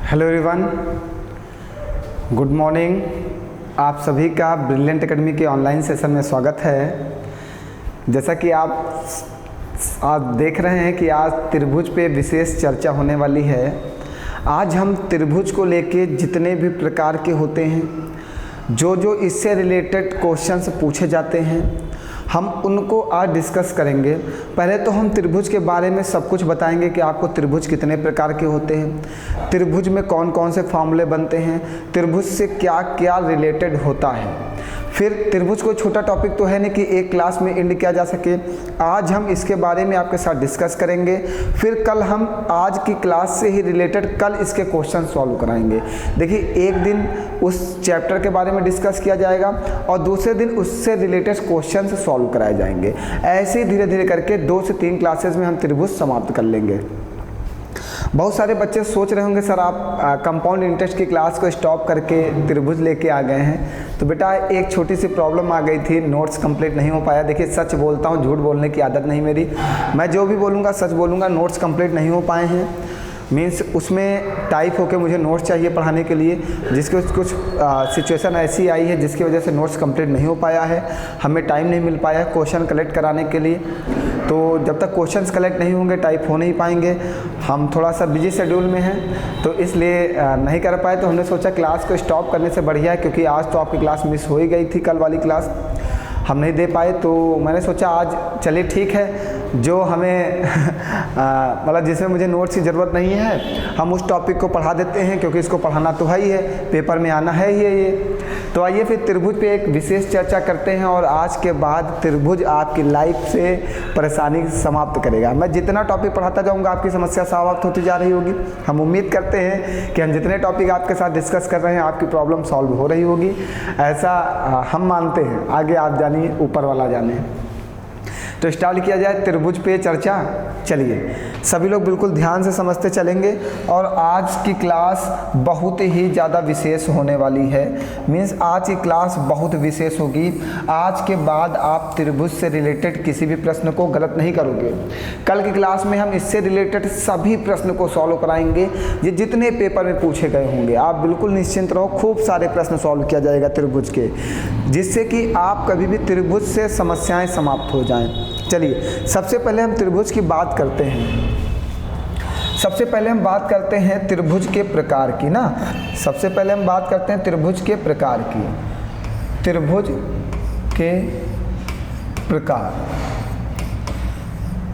Hello everyone, good morning. आप सभी का ब्रिलियंट एकेडमी के ऑनलाइन सेशन में स्वागत है। जैसा कि आप आज देख रहे हैं कि आज त्रिभुज पे विशेष चर्चा होने वाली है। आज हम त्रिभुज को लेके जितने भी प्रकार के होते हैं, जो इससे रिलेटेड क्वेश्चंस पूछे जाते हैं, हम उनको आज डिस्कस करेंगे। पहले तो हम त्रिभुज के बारे में सब कुछ बताएंगे कि आपको त्रिभुज कितने प्रकार के होते हैं, त्रिभुज में कौन कौन से फॉर्मूले बनते हैं, त्रिभुज से क्या क्या रिलेटेड होता है। फिर त्रिभुज को छोटा टॉपिक तो है नहीं कि एक क्लास में एंड किया जा सके। आज हम इसके बारे में आपके साथ डिस्कस करेंगे। फिर कल हम आज की क्लास से ही रिलेटेड कल इसके क्वेश्चन सॉल्व कराएंगे। देखिए, एक दिन उस चैप्टर के बारे में डिस्कस किया जाएगा और दूसरे दिन उससे रिलेटेड क्वेश्चन सॉल्व कराए जाएंगे। ऐसे धीरे धीरे करके 2 से 3 क्लासेज में हम त्रिभुज समाप्त कर लेंगे। बहुत सारे बच्चे सोच रहे होंगे सर आप कंपाउंड इंटरेस्ट की क्लास को स्टॉप करके त्रिभुज लेके आ गए हैं। तो बेटा एक छोटी सी प्रॉब्लम आ गई थी, नोट्स कंप्लीट नहीं हो पाया। देखिए, सच बोलता हूँ, झूठ बोलने की आदत नहीं मेरी। मैं जो भी बोलूँगा सच बोलूँगा। नोट्स कंप्लीट नहीं हो पाए हैं मीन्स उसमें टाइप होके मुझे नोट्स चाहिए पढ़ाने के लिए, जिसके कुछ सिचुएशन ऐसी आई है जिसकी वजह से नोट्स कंप्लीट नहीं हो पाया है। हमें टाइम नहीं मिल पाया है क्वेश्चन कलेक्ट कराने के लिए। तो जब तक क्वेश्चंस कलेक्ट नहीं होंगे टाइप हो नहीं पाएंगे। हम थोड़ा सा बिजी शेड्यूल में हैं तो इसलिए नहीं कर पाए। तो हमने सोचा क्लास को स्टॉप करने से बढ़िया है, क्योंकि आज तो आपकी क्लास मिस हो ही गई थी, कल वाली क्लास हम नहीं दे पाए। तो मैंने सोचा आज चलिए ठीक है, जो हमें मतलब जिसमें मुझे नोट्स की ज़रूरत नहीं है हम उस टॉपिक को पढ़ा देते हैं, क्योंकि इसको पढ़ाना तो है ही है, पेपर में आना है ही है ये। तो आइए फिर त्रिभुज पे एक विशेष चर्चा करते हैं और आज के बाद त्रिभुज आपकी लाइफ से परेशानी समाप्त करेगा। मैं जितना टॉपिक पढ़ाता जाऊंगा आपकी समस्या समाप्त होती जा रही होगी। हम उम्मीद करते हैं कि हम जितने टॉपिक आपके साथ डिस्कस कर रहे हैं आपकी प्रॉब्लम सॉल्व हो रही होगी, ऐसा हम मानते हैं। आगे आप जानिए, ऊपर वाला जाने। तो स्टार्ट किया जाए त्रिभुज पे चर्चा। चलिए, सभी लोग बिल्कुल ध्यान से समझते चलेंगे और आज की क्लास बहुत ही ज़्यादा विशेष होने वाली है। मीन्स आज की क्लास बहुत विशेष होगी। आज के बाद आप त्रिभुज से रिलेटेड किसी भी प्रश्न को गलत नहीं करोगे। कल की क्लास में हम इससे रिलेटेड सभी प्रश्न को सॉल्व कराएंगे, ये जितने पेपर में पूछे गए होंगे। आप बिल्कुल निश्चिंत रहो, खूब सारे प्रश्न सॉल्व किया जाएगा त्रिभुज के, जिससे कि आप कभी भी त्रिभुज से समस्याएं समाप्त हो जाएं। चलिए, सबसे पहले हम त्रिभुज की बात करते हैं। सबसे पहले हम बात करते हैं त्रिभुज के प्रकार की ना। सबसे पहले हम बात करते हैं त्रिभुज के प्रकार की। त्रिभुज के प्रकार।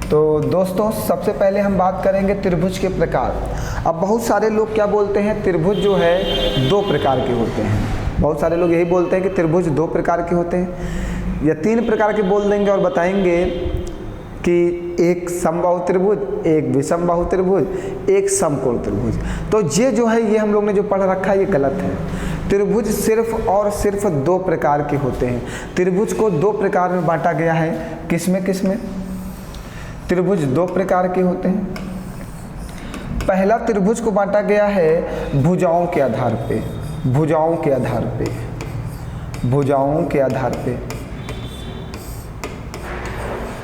तो दोस्तों, सबसे पहले हम बात करेंगे त्रिभुज के प्रकार। अब बहुत सारे लोग क्या बोलते हैं, त्रिभुज जो है 2 प्रकार के होते हैं। बहुत सारे लोग यही बोलते हैं कि त्रिभुज 2 प्रकार के होते हैं, या 3 प्रकार के बोल देंगे और बताएंगे कि एक समबाहु त्रिभुज, एक विषमबाहु त्रिभुज, एक समकोण त्रिभुज। तो ये जो है, ये हम लोग ने जो पढ़ रखा है ये गलत है। त्रिभुज सिर्फ और सिर्फ 2 प्रकार के होते हैं। त्रिभुज को 2 प्रकार में बांटा गया है। किसमें किसमें? त्रिभुज 2 प्रकार के होते हैं। पहला त्रिभुज को बांटा गया है भुजाओं के आधार पे। भुजाओं के आधार पे, भुजाओं के आधार पे।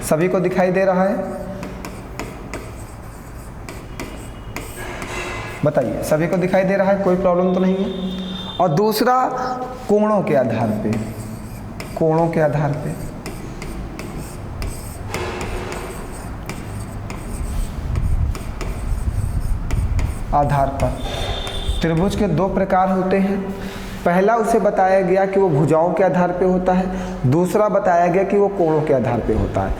सभी को दिखाई दे रहा है? बताइए, सभी को दिखाई दे रहा है? कोई प्रॉब्लम तो नहीं है? और दूसरा कोणों के आधार पे। कोणों के आधार पे, आधार पर त्रिभुज के 2 प्रकार होते हैं। पहला उसे बताया गया कि वो भुजाओं के आधार पे होता है, दूसरा बताया गया कि वो कोणों के आधार पे होता है।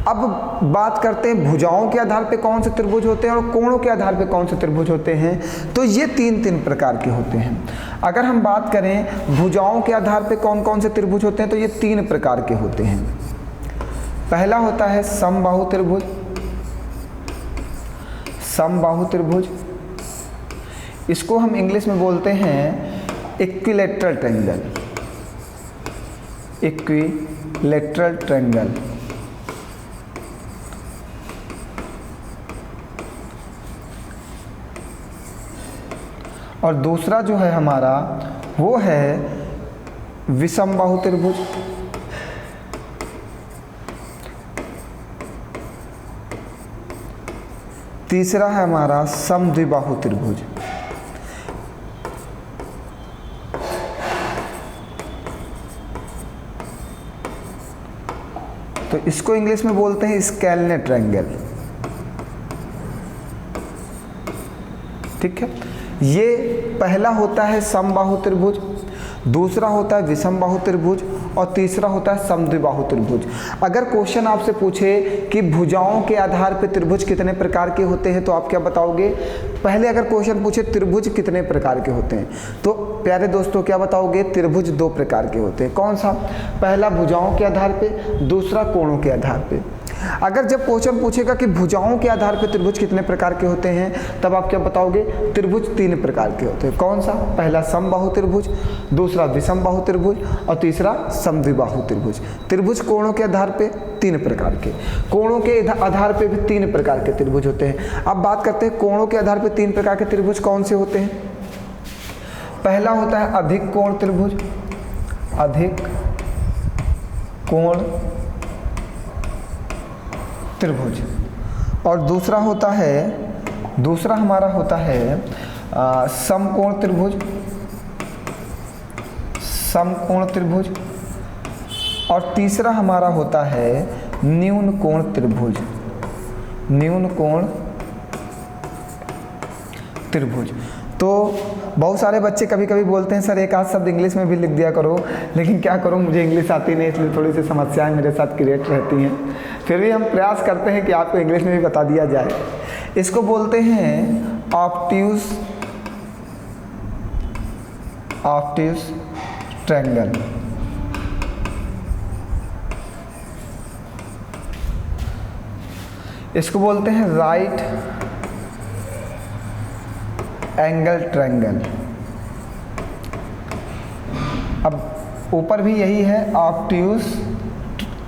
अब बात करते हैं भुजाओं के आधार पे कौन से त्रिभुज होते हैं और कोणों के आधार पे कौन से त्रिभुज होते हैं। तो ये 3 प्रकार के होते हैं। अगर हम बात करें भुजाओं के आधार पे कौन कौन से त्रिभुज होते हैं, तो ये 3 प्रकार के होते हैं। पहला होता है समबाहु त्रिभुज। समबाहु त्रिभुज, इसको हम इंग्लिश में बोलते हैं इक्विलैटरल ट्रायंगल। Equilateral triangle. और दूसरा जो है हमारा वो है विषमबाहु त्रिभुज। तीसरा है हमारा समद्विबाहु त्रिभुज। तो इसको इंग्लिश में बोलते हैं स्केलनेट ट्रायंगल। ठीक है, ये पहला होता है समबाहु त्रिभुज, दूसरा होता है विषम बाहु त्रिभुज और तीसरा होता है समद्विबाहु त्रिभुज। अगर क्वेश्चन आपसे पूछे कि भुजाओं के आधार पर त्रिभुज कितने प्रकार के होते हैं तो आप क्या बताओगे? पहले अगर क्वेश्चन पूछे त्रिभुज कितने प्रकार के होते हैं तो प्यारे दोस्तों क्या बताओगे? त्रिभुज 2 प्रकार के होते हैं। कौन सा? पहला भुजाओं के आधार पे, दूसरा कोणों के आधार पे। अगर जब क्वेश्चन पूछेगा कि भुजाओं के आधार पर त्रिभुज कितने प्रकार के होते हैं तब आप क्या बताओगे? त्रिभुज 3 प्रकार के होते हैं। कौन सा? पहला समबाहु त्रिभुज, दूसरा विषम बाहु त्रिभुज और तीसरा समद्विबाहु त्रिभुज। त्रिभुज कोणों के आधार पे 3 प्रकार के, कोणों के आधार पे भी 3 प्रकार के त्रिभुज होते हैं। अब बात करते हैं कोणों के आधार पे 3 प्रकार के त्रिभुज कौन से होते हैं। पहला होता है अधिक कोण त्रिभुज, अधिक कोण त्रिभुज। और दूसरा हमारा होता है समकोण त्रिभुज, समकोण त्रिभुज। और तीसरा हमारा होता है न्यून कोण त्रिभुज, न्यून कोण त्रिभुज। तो बहुत सारे बच्चे कभी कभी बोलते हैं सर एक आध शब्द इंग्लिश में भी लिख दिया करो, लेकिन क्या करूं मुझे इंग्लिश आती नहीं, इसलिए थोड़ी सी समस्याएं मेरे साथ क्रिएट रहती हैं। फिर भी हम प्रयास करते हैं कि आपको इंग्लिश में भी बता दिया जाए। इसको बोलते हैं ऑब्ट्यूज ट्रायंगल। इसको बोलते हैं राइट एंगल ट्रायंगल। अब ऊपर भी यही है ऑब्ट्यूज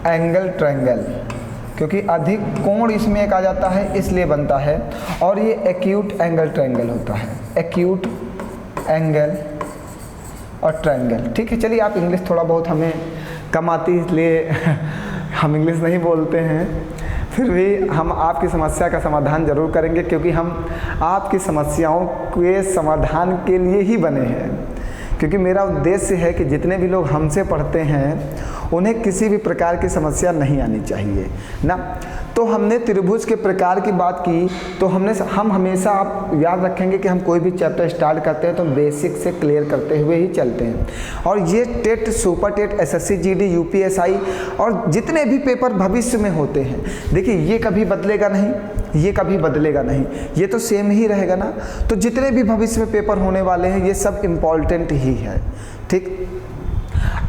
एंगल ट्रायंगल, क्योंकि अधिक कोण इसमें एक आ जाता है इसलिए बनता है। और ये एक्यूट एंगल ट्रायंगल होता है, एक्यूट एंगल और ट्रायंगल। ठीक है, चलिए आप इंग्लिश थोड़ा बहुत हमें कम आती है इसलिए हम इंग्लिश नहीं बोलते हैं, फिर भी हम आपकी समस्या का समाधान जरूर करेंगे, क्योंकि हम आपकी समस्याओं के समाधान के लिए ही बने हैं। क्योंकि मेरा उद्देश्य है कि जितने भी लोग हमसे पढ़ते हैं उन्हें किसी भी प्रकार की समस्या नहीं आनी चाहिए ना। तो हमने त्रिभुज के प्रकार की बात की, तो हम हमेशा आप याद रखेंगे कि हम कोई भी चैप्टर स्टार्ट करते हैं तो बेसिक से क्लियर करते हुए ही चलते हैं। और ये TET, super TET, SSC GD, UPSI और जितने भी पेपर भविष्य में होते हैं, देखिए ये कभी बदलेगा नहीं, ये कभी बदलेगा नहीं, ये तो सेम ही रहेगा ना। तो जितने भी भविष्य में पेपर होने वाले हैं ये सब इम्पॉर्टेंट ही है। ठीक,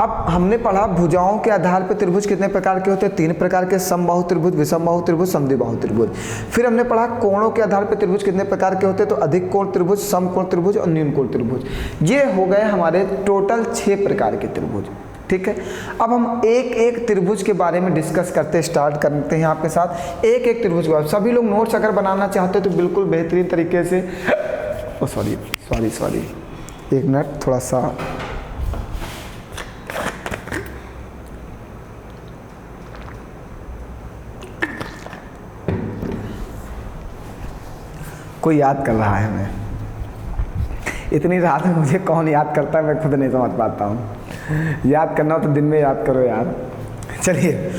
अब हमने पढ़ा भुजाओं के आधार पर त्रिभुज कितने प्रकार के होते हैं? 3 प्रकार के, समबाहु त्रिभुज, विषम बाहु त्रिभुज, समद्विबाहु त्रिभुज। फिर हमने पढ़ा कोणों के आधार पर त्रिभुज कितने प्रकार के होते हैं? तो अधिक कोण त्रिभुज, समकोण त्रिभुज और न्यून कोण त्रिभुज। ये हो गए हमारे टोटल 6 प्रकार के त्रिभुज। ठीक है, अब हम एक एक त्रिभुज के बारे में डिस्कस करते स्टार्ट करते हैं आपके साथ। एक एक त्रिभुज के बाद सभी लोग नोट्स अगर बनाना चाहते हो तो बिल्कुल बेहतरीन तरीके से, सॉरी एक मिनट, थोड़ा सा कोई याद कर रहा है हमें। इतनी रात में मुझे कौन याद करता है मैं खुद नहीं समझ पाता हूँ। याद करना हो तो दिन में याद करो यार। चलिए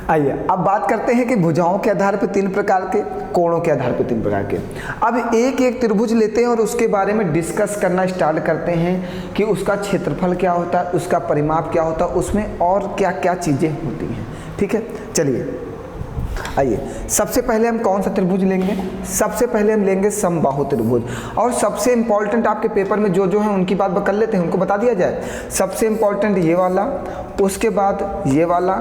आइए अब बात करते हैं कि भुजाओं के आधार पर 3 प्रकार के, कोणों के आधार पर 3 प्रकार के। अब एक एक त्रिभुज लेते हैं और उसके बारे में डिस्कस करना स्टार्ट करते हैं कि उसका क्षेत्रफल क्या होता है, उसका परिमाप क्या होता है, उसमें और क्या क्या चीज़ें होती हैं। ठीक है, चलिए आइए सबसे पहले हम कौन सा त्रिभुज लेंगे? सबसे पहले हम लेंगे समबाहु त्रिभुज। और सबसे इंपॉर्टेंट आपके पेपर में जो है उनकी बात कर लेते हैं, उनको बता दिया जाए। सबसे इंपॉर्टेंट ये वाला, उसके बाद ये वाला,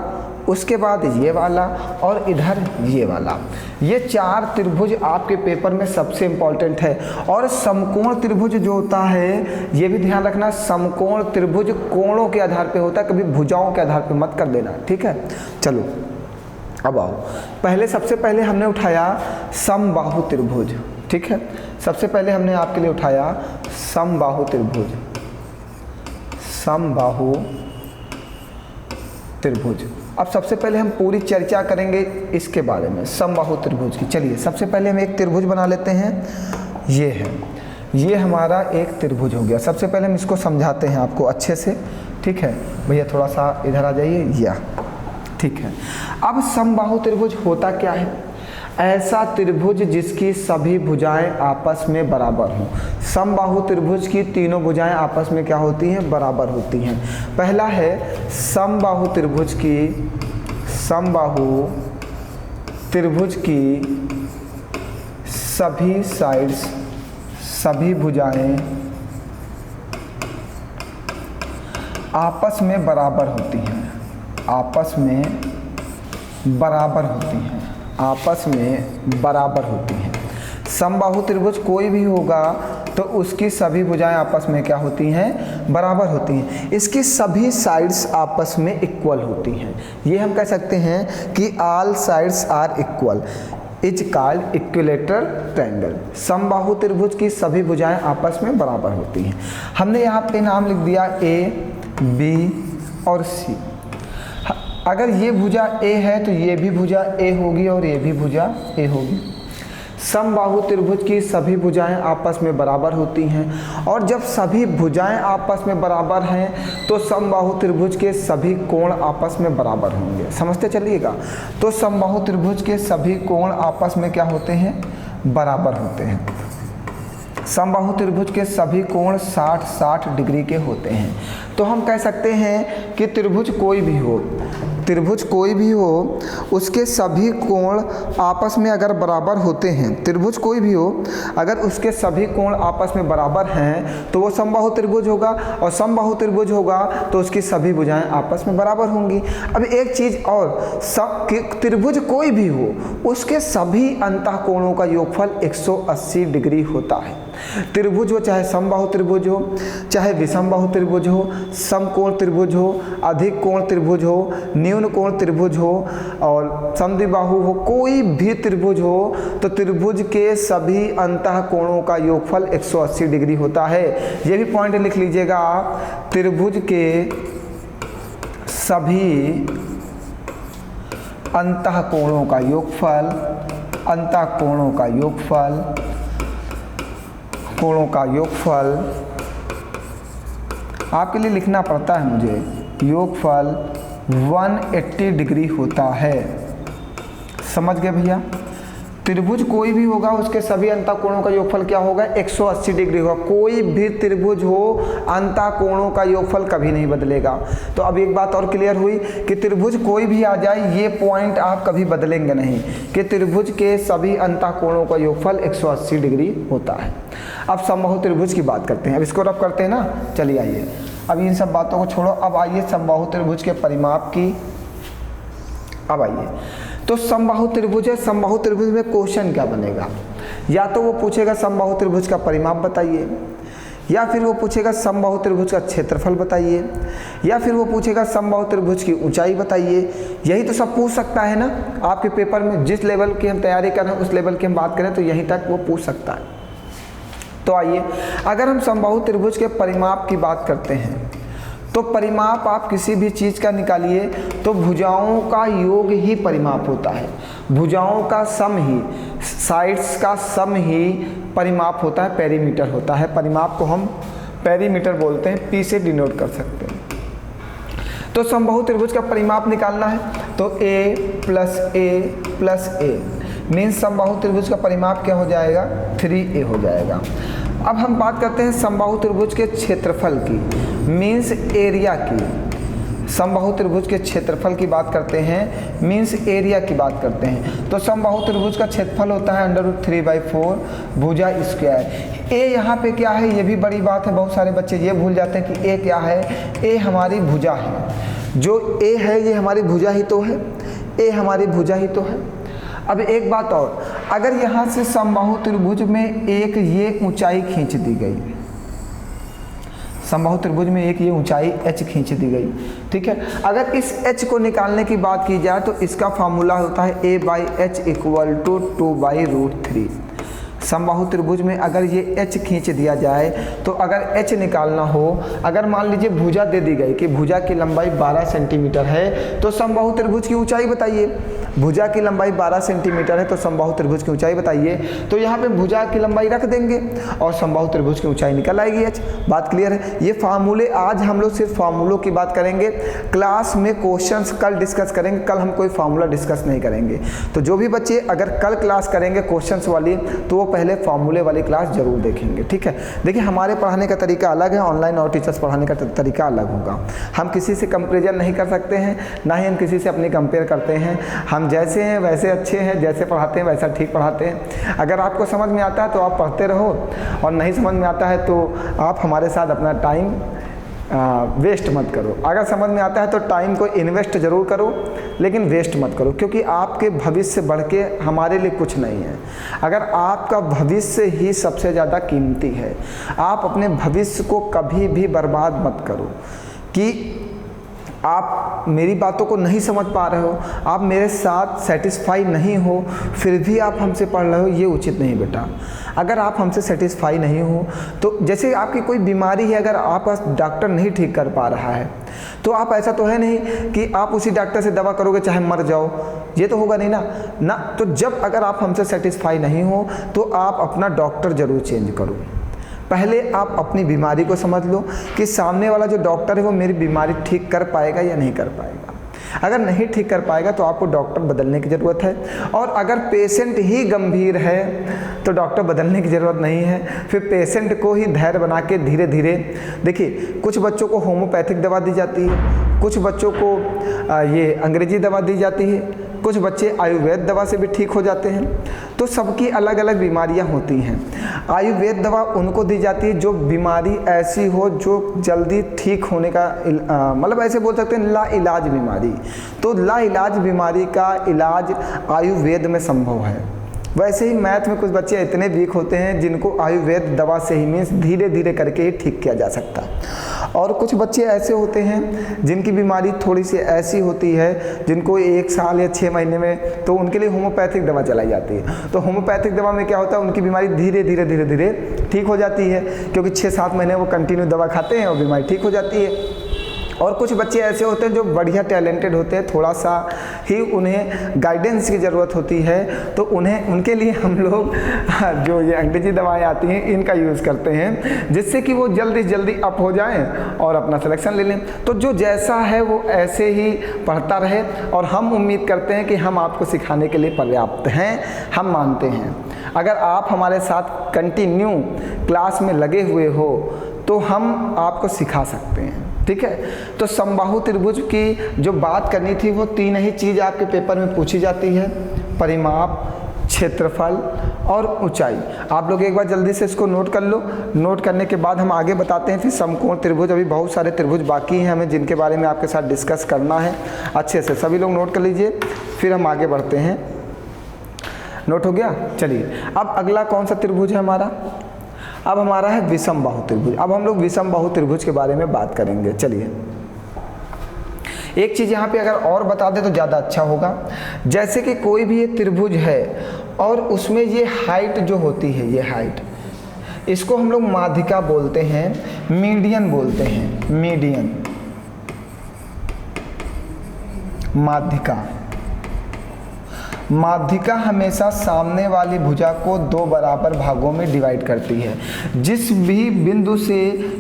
उसके बाद ये वाला और इधर ये वाला। ये 4 त्रिभुज आपके पेपर में सबसे इंपॉर्टेंट है। और समकोण त्रिभुज जो होता है ये भी ध्यान रखना, समकोण त्रिभुज कोणों के आधार पे होता है, कभी भुजाओं के आधार पे मत कर देना। ठीक है, चलो अब आओ, सबसे पहले हमने उठाया समबाहु त्रिभुज। ठीक है, सबसे पहले हमने आपके लिए उठाया समबाहु त्रिभुज, समबाहु त्रिभुज। अब सबसे पहले हम पूरी चर्चा करेंगे इसके बारे में, समबाहु त्रिभुज की। चलिए सबसे पहले हम एक त्रिभुज बना लेते हैं। ये है, ये हमारा एक त्रिभुज हो गया। सबसे पहले हम इसको समझाते हैं आपको अच्छे से। ठीक है भैया, थोड़ा सा इधर आ जाइए या। ठीक है। अब समबाहु त्रिभुज होता क्या है? ऐसा त्रिभुज जिसकी सभी भुजाएं आपस में बराबर हों। समबाहु त्रिभुज की तीनों भुजाएं आपस में क्या होती हैं? बराबर होती हैं। पहला है समबाहु त्रिभुज की सभी साइड्स, सभी भुजाएं आपस में बराबर होती हैं, आपस में बराबर होती हैं, आपस में बराबर होती हैं। समबाहु त्रिभुज कोई भी होगा तो उसकी सभी भुजाएं आपस में क्या होती हैं? बराबर होती हैं। इसकी सभी साइड्स आपस में इक्वल होती हैं। ये हम कह सकते हैं कि all sides are equal, is called equilateral triangle. समबाहु त्रिभुज की सभी भुजाएं आपस में बराबर होती हैं। हमने यहाँ पे नाम लिख दिया ए, बी और सी। अगर ये भुजा ए है तो ये भी भुजा ए होगी और ये भी भुजा ए होगी। समबाहु त्रिभुज की सभी भुजाएं आपस में बराबर होती हैं, और जब सभी भुजाएं आपस में बराबर हैं तो समबाहु त्रिभुज के सभी कोण आपस में बराबर होंगे। समझते चलिएगा। तो समबाहु त्रिभुज के सभी कोण आपस में क्या होते हैं? बराबर होते हैं। समबाहु त्रिभुज के सभी कोण 60-60 डिग्री के होते हैं। तो हम कह सकते हैं कि त्रिभुज कोई भी हो, त्रिभुज कोई भी हो, उसके सभी कोण आपस में अगर बराबर होते हैं, त्रिभुज कोई भी हो अगर उसके सभी कोण आपस में बराबर हैं तो वो समबाहु त्रिभुज होगा, और समबाहु त्रिभुज होगा तो उसकी सभी भुजाएं आपस में बराबर होंगी। अब एक चीज़ और, त्रिभुज कोई भी हो उसके सभी अंतःकोणों का योगफल 180 डिग्री होता है। त्रिभुज हो, चाहे समबाहु त्रिभुज हो, चाहे विषमबाहु त्रिभुज हो, समकोण त्रिभुज हो, अधिक कोण त्रिभुज हो, न्यून कोण त्रिभुज हो और समद्विबाहु हो, कोई भी त्रिभुज हो तो त्रिभुज के sभी अंतःकोणों का योगफल 180 डिग्री होता है। ये भी पॉइंट लिख लीजिएगा आप। त्रिभुज के सभी अंतःकोणों का योगफल, अंतःकोणों का योगफल, कोणों का योगफल आपके लिए लिखना पड़ता है मुझे, योगफल 180 डिग्री होता है। समझ गए भैया? त्रिभुज कोई भी होगा उसके सभी अंतःकोणों का योगफल क्या होगा? 180 डिग्री होगा। कोई भी त्रिभुज हो अंतःकोणों का योगफल कभी नहीं बदलेगा। तो अब एक बात और क्लियर हुई कि त्रिभुज कोई भी आ जाए, ये पॉइंट आप कभी बदलेंगे नहीं कि त्रिभुज के सभी अंतःकोणों का योगफल 180 डिग्री होता है। अब समबाहु त्रिभुज की बात करते हैं। अब इसको रब करते हैं ना। चलिए आइए, अब इन सब बातों को छोड़ो, अब आइए समबाहु त्रिभुज के परिमाप की। अब आइए, तो समबाहु त्रिभुज है, समबाहु त्रिभुज में क्वेश्चन क्या बनेगा? या तो वो पूछेगा समबाहु त्रिभुज का परिमाप बताइए, या फिर वो पूछेगा समबाहु त्रिभुज का क्षेत्रफल बताइए, या फिर वो पूछेगा समबाहु त्रिभुज की ऊंचाई बताइए। यही तो सब पूछ सकता है ना आपके पेपर में। जिस लेवल की हम तैयारी कर रहे हैं उस लेवल की हम बात करें तो यहीं तक वो पूछ सकता है। तो आइए, अगर हम समबाहु त्रिभुज के परिमाप की बात करते हैं तो परिमाप आप किसी भी चीज़ का निकालिए तो भुजाओं का योग ही परिमाप होता है। भुजाओं का सम ही, साइड्स का सम ही परिमाप होता है, पेरीमीटर होता है। परिमाप को हम पेरीमीटर बोलते हैं, पी से डिनोट कर सकते हैं। तो समबाहु त्रिभुज का परिमाप निकालना है तो a प्लस ए मीन्स समबाहु त्रिभुज का परिमाप क्या हो जाएगा? 3a हो जाएगा। अब हम बात करते हैं समबाहु त्रिभुज के क्षेत्रफल की, मीन्स एरिया की। समबाहु त्रिभुज के क्षेत्रफल की बात करते हैं, मीन्स एरिया की बात करते हैं। तो समबाहु त्रिभुज का क्षेत्रफल होता है √3/4 भुजा स्क्वायर। ए यहाँ पे क्या है? ये भी बड़ी बात है, बहुत सारे बच्चे ये भूल जाते हैं कि ए क्या है। ए हमारी भुजा है। जो ए है ये हमारी भुजा ही तो है, ए हमारी भुजा ही तो है। अब एक बात और, अगर यहाँ से समबाहु त्रिभुज में एक ये ऊंचाई खींच दी गई, समबाहु त्रिभुज में एक ये ऊंचाई h खींच दी गई, ठीक है। अगर इस h को निकालने की बात की जाए तो इसका फार्मूला होता है a/h = 2/√3। समबाहु त्रिभुज में अगर ये एच खींच दिया जाए तो अगर एच निकालना हो, अगर मान लीजिए भुजा दे दी गई कि भुजा की लंबाई 12 सेंटीमीटर है तो समबाहु त्रिभुज की ऊंचाई बताइए। भुजा की लंबाई 12 सेंटीमीटर है तो समबाहु त्रिभुज की ऊंचाई बताइए। तो यहाँ पे भुजा की लंबाई रख देंगे और समबाहु त्रिभुज की ऊंचाई निकल आएगी एच। बात क्लियर है। ये फार्मूले आज हम लोग सिर्फ फार्मूलों की बात करेंगे, क्लास में क्वेश्चंस कल डिस्कस करेंगे। कल हम कोई फार्मूला डिस्कस नहीं करेंगे। तो जो भी बच्चे अगर कल क्लास करेंगे क्वेश्चंस वाली तो वो पहले फार्मूले वाली क्लास जरूर देखेंगे, ठीक है। देखिए हमारे पढ़ाने का तरीका अलग है, ऑनलाइन और टीचर्स पढ़ाने का तरीका अलग होगा। हम किसी से कंपेरिजन नहीं कर सकते हैं, ना ही हम किसी से अपनी कंपेयर करते हैं। हम जैसे हैं वैसे अच्छे हैं, जैसे पढ़ाते हैं वैसा ठीक पढ़ाते हैं। अगर आपको समझ में आता है तो आप पढ़ते रहो और नहीं समझ में आता है तो आप हमारे साथ अपना टाइम वेस्ट मत करो। अगर समझ में आता है तो टाइम को इन्वेस्ट ज़रूर करो लेकिन वेस्ट मत करो, क्योंकि आपके भविष्य से बढ़ के हमारे लिए कुछ नहीं है। अगर आपका भविष्य ही सबसे ज़्यादा कीमती है, आप अपने भविष्य को कभी भी बर्बाद मत करो कि आप मेरी बातों को नहीं समझ पा रहे हो, आप मेरे साथ सेटिस्फाई नहीं हो, फिर भी आप हमसे पढ़ रहे हो, ये उचित नहीं बेटा। अगर आप हमसे सेटिस्फाई नहीं हो तो जैसे आपकी कोई बीमारी है, अगर आपका डॉक्टर नहीं ठीक कर पा रहा है तो आप ऐसा तो है नहीं कि आप उसी डॉक्टर से दवा करोगे चाहे मर जाओ, ये तो होगा नहीं ना। तो जब अगर आप हमसे सेटिस्फाई नहीं हो तो आप अपना डॉक्टर ज़रूर चेंज करो। पहले आप अपनी बीमारी को समझ लो कि सामने वाला जो डॉक्टर है वो मेरी बीमारी ठीक कर पाएगा या नहीं कर पाएगा। अगर नहीं ठीक कर पाएगा तो आपको डॉक्टर बदलने की ज़रूरत है, और अगर पेशेंट ही गंभीर है तो डॉक्टर बदलने की ज़रूरत नहीं है। फिर पेशेंट को ही धैर्य बना के धीरे धीरे, देखिए कुछ बच्चों को होम्योपैथिक दवा दी जाती है, कुछ बच्चों को ये अंग्रेजी दवा दी जाती है, कुछ बच्चे आयुर्वेद दवा से भी ठीक हो जाते हैं। तो सबकी अलग अलग बीमारियां होती हैं। आयुर्वेद दवा उनको दी जाती है जो बीमारी ऐसी हो जो जल्दी ठीक होने का मतलब ऐसे बोल सकते हैं लाइलाज बीमारी। तो लाइलाज बीमारी का इलाज आयुर्वेद में संभव है। वैसे ही मैथ में कुछ बच्चे इतने वीक होते हैं जिनको आयुर्वेद दवा से ही मीन्स धीरे धीरे करके ही ठीक किया जा सकता है, और कुछ बच्चे ऐसे होते हैं जिनकी बीमारी थोड़ी सी ऐसी होती है जिनको 1 साल या 6 महीने में, तो उनके लिए होम्योपैथिक दवा चलाई जाती है। तो होम्योपैथिक दवा में क्या होता है, उनकी बीमारी धीरे धीरे ठीक हो जाती है, क्योंकि 6-7 महीने वो कंटिन्यू दवा खाते हैं और बीमारी ठीक हो जाती है। और कुछ बच्चे ऐसे होते हैं जो बढ़िया टैलेंटेड होते हैं, थोड़ा सा ही उन्हें गाइडेंस की ज़रूरत होती है, तो उनके लिए हम लोग जो ये अंग्रेजी दवाएं आती हैं इनका यूज़ करते हैं, जिससे कि वो जल्दी जल्दी अप हो जाएं और अपना सिलेक्शन ले लें। तो जो जैसा है वो ऐसे ही पढ़ता रहे, और हम उम्मीद करते हैं कि हम आपको सिखाने के लिए पर्याप्त हैं, हम मानते हैं। अगर आप हमारे साथ कंटिन्यू क्लास में लगे हुए हो तो हम आपको सिखा सकते हैं, ठीक है। तो समबाहु त्रिभुज की जो बात करनी थी वो 3 ही चीज़ आपके पेपर में पूछी जाती है, परिमाप, क्षेत्रफल और ऊंचाई। आप लोग एक बार जल्दी से इसको नोट कर लो। नोट करने के बाद हम आगे बताते हैं फिर समकोण त्रिभुज। अभी बहुत सारे त्रिभुज बाकी हैं हमें जिनके बारे में आपके साथ डिस्कस करना है। अच्छे से सभी लोग नोट कर लीजिए, फिर हम आगे बढ़ते हैं। नोट हो गया? चलिए अब अगला कौन सा त्रिभुज है हमारा? अब हमारा है विषम बाहु त्रिभुज। अब हम लोग विषम बाहु त्रिभुज के बारे में बात करेंगे। चलिए एक चीज़ यहाँ पे अगर और बता दें तो ज़्यादा अच्छा होगा। जैसे कि कोई भी ये त्रिभुज है और उसमें ये हाइट जो होती है, ये हाइट, इसको हम लोग माध्यिका बोलते हैं, मीडियन बोलते हैं, मीडियन, माध्यिका। माध्यिका हमेशा सामने वाली भुजा को 2 बराबर भागों में डिवाइड करती है। जिस भी बिंदु से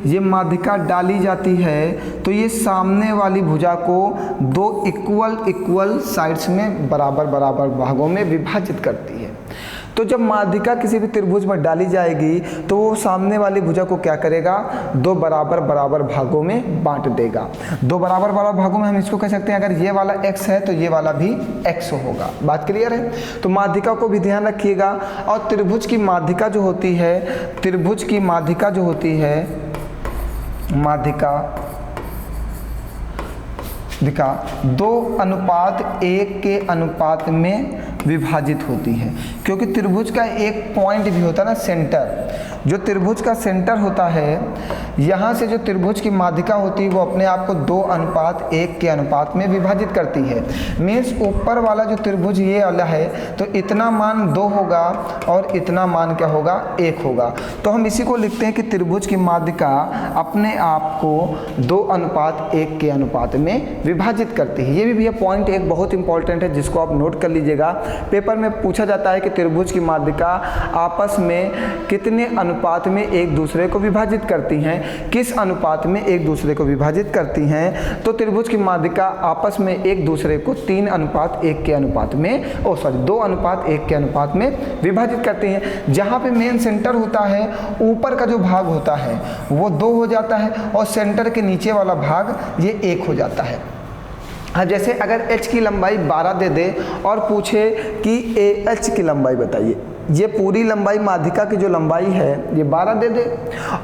ये माध्यिका डाली जाती है तो ये सामने वाली भुजा को 2 इक्वल साइड्स में बराबर भागों में विभाजित करती है। तो जब माध्यिका किसी भी त्रिभुज में डाली जाएगी तो वो सामने वाली भुजा को क्या करेगा, 2 बराबर भागों में बांट देगा। 2 बराबर भागों में हम इसको कह सकते हैं, अगर ये वाला x है तो ये वाला भी x होगा। बात क्लियर है? तो माध्यिका को भी ध्यान रखिएगा। और त्रिभुज की माध्यिका जो होती है, त्रिभुज की माध्यिका जो होती है, माध्यिका 2:1 के अनुपात में विभाजित होती है, क्योंकि त्रिभुज का एक पॉइंट भी होता है ना, सेंटर, जो त्रिभुज का सेंटर होता है, यहाँ से जो त्रिभुज की माध्यिका होती है वो अपने आप को 2:1 के अनुपात में विभाजित करती है। मीन्स ऊपर वाला जो त्रिभुज ये वाला है तो इतना मान 2 होगा और इतना मान क्या होगा, 1 होगा। तो हम इसी को लिखते हैं कि त्रिभुज की माध्यिका अपने आप को 2:1 के अनुपात में विभाजित करती है। ये भी भैया पॉइंट एक बहुत इंपॉर्टेंट है जिसको आप नोट कर लीजिएगा। पेपर में पूछा जाता है कि त्रिभुज की माध्यिका आपस में कितने अनुपात में एक दूसरे को विभाजित करती हैं, किस अनुपात में एक दूसरे को विभाजित करती हैं। तो त्रिभुज की माध्यिका आपस में एक दूसरे को 3:1 के अनुपात में 2:1 के अनुपात में विभाजित करती हैं। जहाँ पे मेन सेंटर होता है, ऊपर का जो भाग होता है वो 2 हो जाता है और सेंटर के नीचे वाला भाग ये 1 हो जाता है। हाँ, जैसे अगर h की लंबाई 12 दे दे और पूछे कि AH की लंबाई बताइए, ये पूरी लंबाई माध्यिका की जो लंबाई है ये 12 दे दे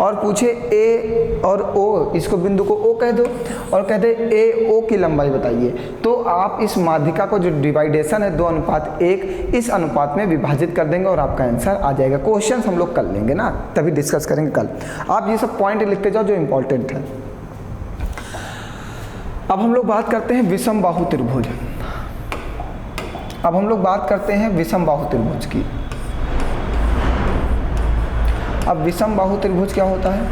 और पूछे A और O, इसको बिंदु को O कह दो और कह दे AO की लंबाई बताइए, तो आप इस माध्यिका को जो डिवाइडेशन है 2:1 इस अनुपात में विभाजित कर देंगे और आपका आंसर आ जाएगा। क्वेश्चन हम लोग कर लेंगे ना, तभी डिस्कस करेंगे कल। आप ये सब पॉइंट लिखते जाओ जो इंपॉर्टेंट है। अब हम लोग बात करते हैं विषम बाहु त्रिभुज। अब हम लोग बात करते हैं विषम बाहु त्रिभुज की। अब विषम बाहु त्रिभुज क्या होता है?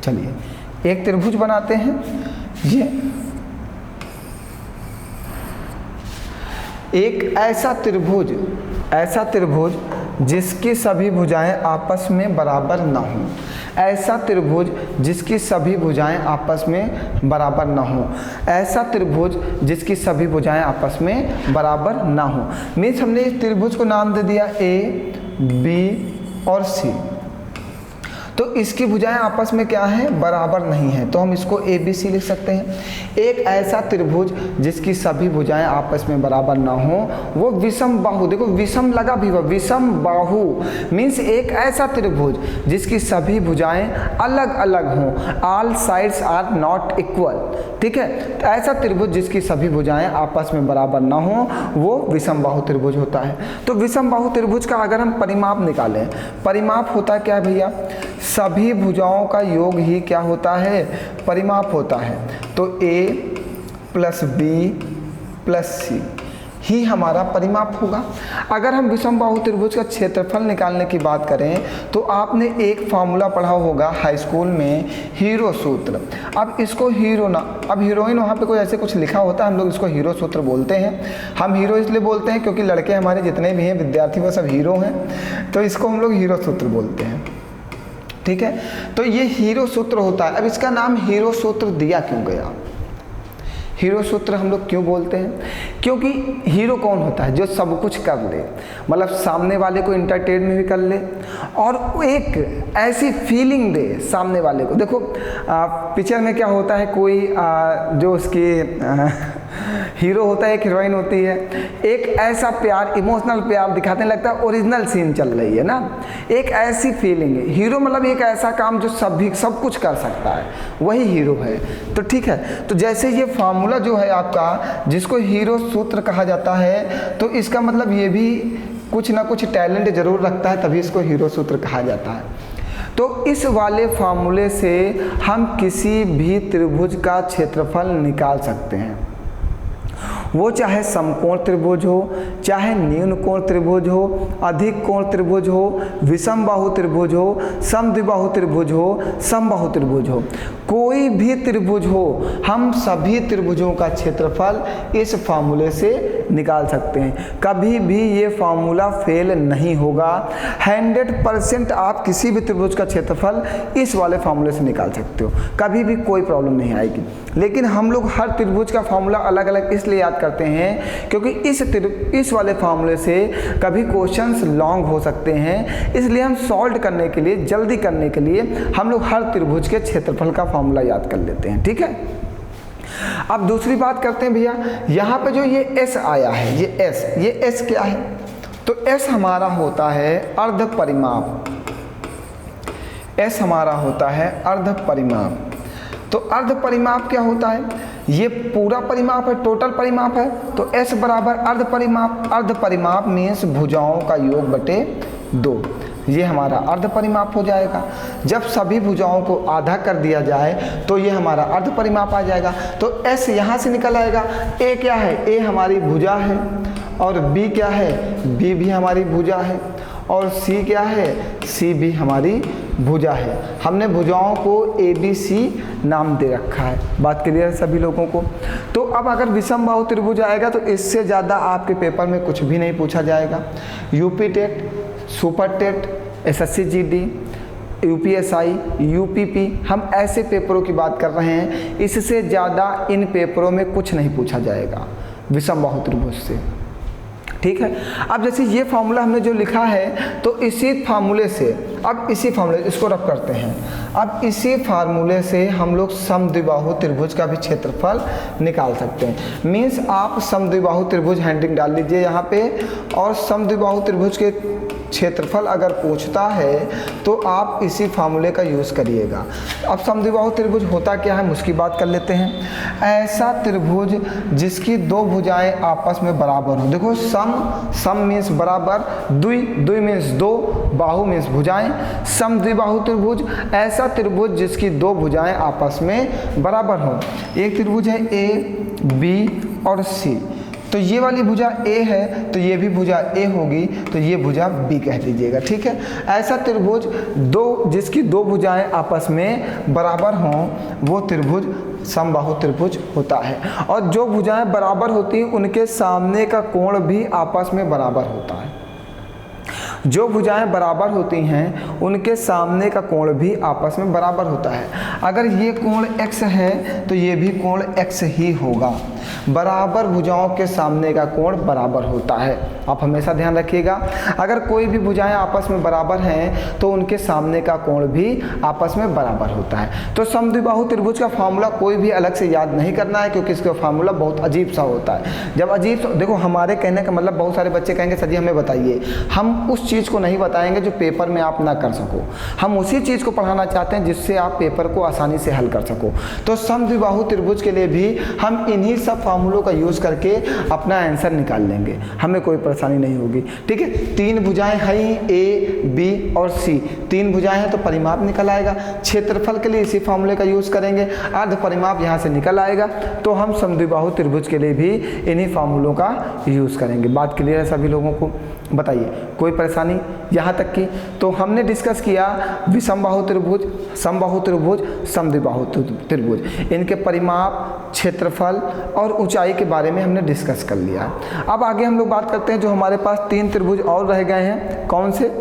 चलिए एक त्रिभुज बनाते हैं। ये एक ऐसा त्रिभुज जिसकी सभी भुजाएं आपस में बराबर ना हो, ऐसा त्रिभुज जिसकी सभी भुजाएं आपस में बराबर ना हो, ऐसा त्रिभुज जिसकी सभी भुजाएं आपस में बराबर ना हो। मीन्स हमने इस त्रिभुज को नाम दे दिया A, B और C। तो इसकी भुजाएं आपस में क्या है, बराबर नहीं है, तो हम इसको ABC लिख सकते हैं। एक ऐसा त्रिभुज जिसकी सभी भुजाएं आपस में बराबर ना हो वो विषम बाहु, देखो विषम लगा भी, वह विषम बाहु मीन्स एक ऐसा त्रिभुज जिसकी सभी भुजाएं अलग अलग हों, all sides are not equal, ठीक है। तो ऐसा त्रिभुज जिसकी सभी भुजाएं आपस में बराबर ना हो वो विषम बाहु त्रिभुज होता है। तो विषम बाहु त्रिभुज का अगर हम परिमाप निकालें, परिमाप होता है क्या भैया, सभी भुजाओं का योग ही क्या होता है, परिमाप होता है। तो A + B + C ही हमारा परिमाप होगा। अगर हम विषम बाहु त्रिभुज का क्षेत्रफल निकालने की बात करें तो आपने एक फार्मूला पढ़ा होगा हाई स्कूल में, हीरो सूत्र। अब इसको हीरो ना, अब हीरोइन वहाँ पे कोई ऐसे कुछ लिखा होता है, हम लोग इसको हीरो सूत्र बोलते हैं। हम हीरो इसलिए बोलते हैं क्योंकि लड़के हमारे जितने भी हैं विद्यार्थी वो सब हीरो हैं, तो इसको हम लोग हीरो सूत्र बोलते हैं, ठीक है। तो ये हीरो सूत्र होता है। अब इसका नाम हीरो सूत्र दिया क्यों गया, हीरो सूत्र हम लोग क्यों बोलते हैं, क्योंकि हीरो कौन होता है, जो सब कुछ कर ले, मतलब सामने वाले को इंटरटेन में भी कर ले और एक ऐसी फीलिंग दे सामने वाले को। देखो पिक्चर में क्या होता है, कोई जो उसकी हीरो होता है, एक हीरोइन होती है, एक ऐसा प्यार, इमोशनल प्यार दिखाते हैं, लगता है ओरिजिनल सीन चल रही है ना, एक ऐसी फीलिंग है। हीरो मतलब एक ऐसा काम जो सब कुछ कर सकता है, वही हीरो है। तो ठीक है, तो जैसे ये फार्मूला जो है आपका, जिसको हीरो सूत्र कहा जाता है, तो इसका मतलब ये भी कुछ ना कुछ टैलेंट जरूर रखता है, तभी इसको हीरो सूत्र कहा जाता है। तो इस वाले फार्मूले से हम किसी भी त्रिभुज का क्षेत्रफल निकाल सकते हैं, वो चाहे समकोण त्रिभुज हो, चाहे न्यून कोण त्रिभुज हो, अधिक कोण त्रिभुज हो, विषम बाहु त्रिभुज हो, समद्विबाहु त्रिभुज हो, समबाहु त्रिभुज हो, कोई भी त्रिभुज हो, हम सभी त्रिभुजों का क्षेत्रफल इस फार्मूले से निकाल सकते हैं। कभी भी ये फार्मूला फेल नहीं होगा। 100% आप किसी भी त्रिभुज का क्षेत्रफल इस वाले फार्मूले से निकाल सकते हो, कभी भी कोई प्रॉब्लम नहीं आएगी। लेकिन हम लोग हर त्रिभुज का फार्मूला अलग अलग इसलिए याद करते हैं क्योंकि इस वाले फार्मूले से कभी क्वेश्चंस लॉन्ग हो सकते हैं, इसलिए हम सॉल्व करने के लिए, जल्दी करने के लिए हम लोग हर त्रिभुज के क्षेत्रफल का फार्मूला याद कर लेते हैं, ठीक है। अब दूसरी बात करते हैं भैया, यहाँ पे जो ये S आया है, ये S क्या है, तो S हमारा होता है अर्ध परिमाप, S हमारा होता है अर्ध परिमाप। तो अर्ध परिमाप क्या होता है, ये पूरा परिमाप है, टोटल परिमाप है, तो S बराबर अर्ध परिमाप। अर्ध परिमाप मीन्स भुजाओं का योग बटे 2, ये हमारा अर्ध परिमाप हो जाएगा। जब सभी भुजाओं को आधा कर दिया जाए तो ये हमारा अर्ध परिमाप आ जाएगा। तो S यहाँ से निकल आएगा। A क्या है, A हमारी भुजा है, और B क्या है, B भी हमारी भुजा है, और C क्या है, C भी हमारी भुजा है। हमने भुजाओं को ABC नाम दे रखा है। बात क्लियर है सभी लोगों को। तो अब अगर विषम बाहु त्रिभुज आएगा तो इससे ज़्यादा आपके पेपर में कुछ भी नहीं पूछा जाएगा। UP TET, super TET, SSC GD, UPSI, UPP, हम ऐसे पेपरों की बात कर रहे हैं। इससे ज़्यादा इन पेपरों में कुछ नहीं पूछा जाएगा विषम बाहु त्रिभुज से, ठीक है। अब जैसे ये फार्मूला हमने जो लिखा है तो इसी फार्मूले से, अब इसी फार्मूले इसको रब करते हैं। अब इसी फार्मूले से हम लोग समद्विबाहु त्रिभुज का भी क्षेत्रफल निकाल सकते हैं। मीन्स आप समद्विबाहु त्रिभुज हेडिंग डाल लीजिए यहाँ पे, और समद्विबाहु त्रिभुज के क्षेत्रफल अगर पूछता है तो आप इसी फार्मूले का यूज़ करिएगा। अब समद्विबाहु त्रिभुज होता क्या है, हम उसकी बात कर लेते हैं। ऐसा त्रिभुज जिसकी दो भुजाएं आपस में बराबर हो। देखो सम मीन्स बराबर, द्वि मीन्स दो, बाहु मीन्स भुजाएं। समद्विबाहु त्रिभुज ऐसा त्रिभुज जिसकी दो भुजाएं आपस में बराबर हो। एक त्रिभुज है A, B और C, तो ये वाली भुजा A है तो ये भी भुजा A होगी, तो ये भुजा B कह दीजिएगा, ठीक है। ऐसा त्रिभुज जिसकी दो भुजाएं आपस में बराबर हों वो त्रिभुज समबाहु त्रिभुज होता है। और जो भुजाएं बराबर होती हैं उनके सामने का कोण भी आपस में बराबर होता है। जो भुजाएं बराबर होती हैं उनके सामने का कोण भी आपस में बराबर होता है। अगर ये कोण x है तो ये भी कोण x ही होगा। बराबर भुजाओं के सामने का कोण बराबर होता है, आप हमेशा ध्यान रखिएगा। अगर कोई भी भुजाएं आपस में बराबर हैं तो उनके सामने का कोण भी आपस में बराबर होता है। तो समद्विबाहु त्रिभुज का फार्मूला कोई भी अलग से याद नहीं करना है, क्योंकि इसका फार्मूला बहुत अजीब सा होता है। जब अजीब, देखो हमारे कहने का मतलब, बहुत सारे बच्चे कहेंगे सर जी हमें बताइए, हम उस चीज़ को नहीं बताएंगे जो पेपर में आप ना कर सको। हम उसी चीज़ को पढ़ाना चाहते हैं जिससे आप पेपर को आसानी से हल कर सको। तो समद्विबाहु त्रिभुज के लिए भी हम इन्हीं सब फार्मूलों का यूज़ करके अपना आंसर निकाल लेंगे, हमें कोई परेशानी नहीं होगी, ठीक है। तीन भुजाएं हैं A, B और C, तीन भुजाएं हैं तो परिमाप निकल आएगा। क्षेत्रफल के लिए इसी फार्मूले का यूज़ करेंगे, अर्ध परिमाप यहाँ से निकल आएगा। तो हम समद्विबाहु त्रिभुज के लिए भी इन्हीं फार्मूलों का यूज़ करेंगे। बात क्लियर है सभी लोगों को, बताइए कोई परेशानी यहाँ तक की? तो हमने डिस्कस किया विषमबाहु त्रिभुज, समबाहु त्रिभुज, समद्विबाहु त्रिभुज, इनके परिमाप, क्षेत्रफल और ऊंचाई के बारे में हमने डिस्कस कर लिया। अब आगे हम लोग बात करते हैं जो हमारे पास तीन त्रिभुज और रह गए हैं, कौन से?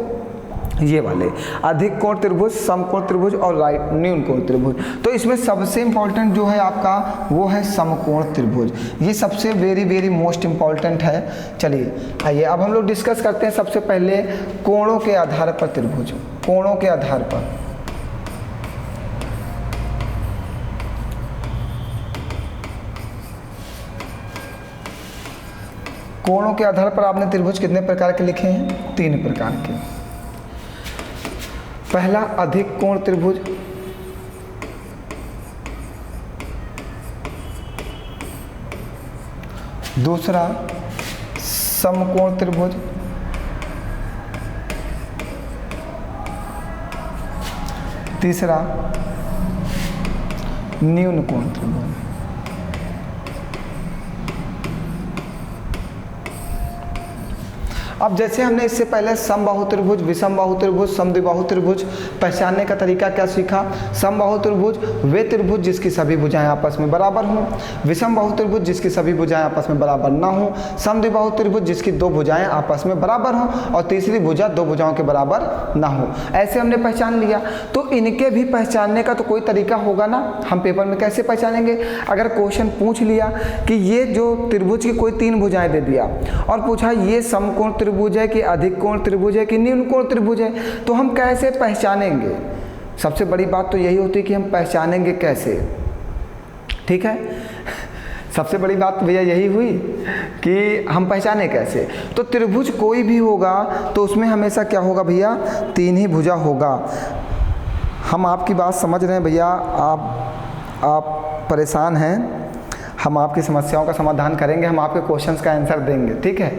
ये वाले, अधिक कोण त्रिभुज, समकोण त्रिभुज और न्यून कोण त्रिभुज। तो इसमें सबसे इंपॉर्टेंट जो है आपका वो है समकोण त्रिभुज। ये सबसे वेरी मोस्ट इंपॉर्टेंट है। चलिए आइए अब हम लोग डिस्कस करते हैं सबसे पहले कोणों के आधार पर त्रिभुज। कोणों के आधार पर कोणों के आधार पर आपने त्रिभुज कितने प्रकार के लिखे हैं? तीन प्रकार के। पहला अधिक कोण त्रिभुज, दूसरा समकोण त्रिभुज, तीसरा न्यून कोण त्रिभुज। अब जैसे हमने इससे पहले समबाहु त्रिभुज, विषमबाहु त्रिभुज, समद्विबाहु त्रिभुज पहचानने का तरीका क्या सीखा। समबाहु त्रिभुज वे त्रिभुज जिसकी सभी भुजाएं आपस में बराबर हों, विषमबाहु त्रिभुज जिसकी सभी भुजाएं आपस में बराबर ना हों, समद्विबाहु त्रिभुज जिसकी दो भुजाएं आपस में बराबर हों और तीसरी भुजा दो भुजाओं के बराबर ना हो। ऐसे हमने पहचान लिया। तो इनके भी पहचानने का तो कोई तरीका होगा ना, हम पेपर में कैसे पहचानेंगे? अगर क्वेश्चन पूछ लिया कि ये जो त्रिभुज की कोई तीन भुजाएं दे दिया और पूछा ये समकोण त्रिभुज है कि अधिक कोण त्रिभुज है कि न्यून कोण त्रिभुज है, तो हम कैसे पहचानेंगे? सबसे बड़ी बात तो यही होती है कि हम पहचानेंगे कैसे, ठीक है। सबसे बड़ी बात भैया यही हुई कि हम पहचाने कैसे। तो त्रिभुज कोई भी होगा तो उसमें हमेशा क्या होगा भैया? तीन ही भुजा होगा। हम आपकी बात समझ रहे हैं भैया, आप आप परेशान हैं, हम आपकी समस्याओं का समाधान करेंगे, हम आपके क्वेश्चंस का आंसर देंगे, ठीक है।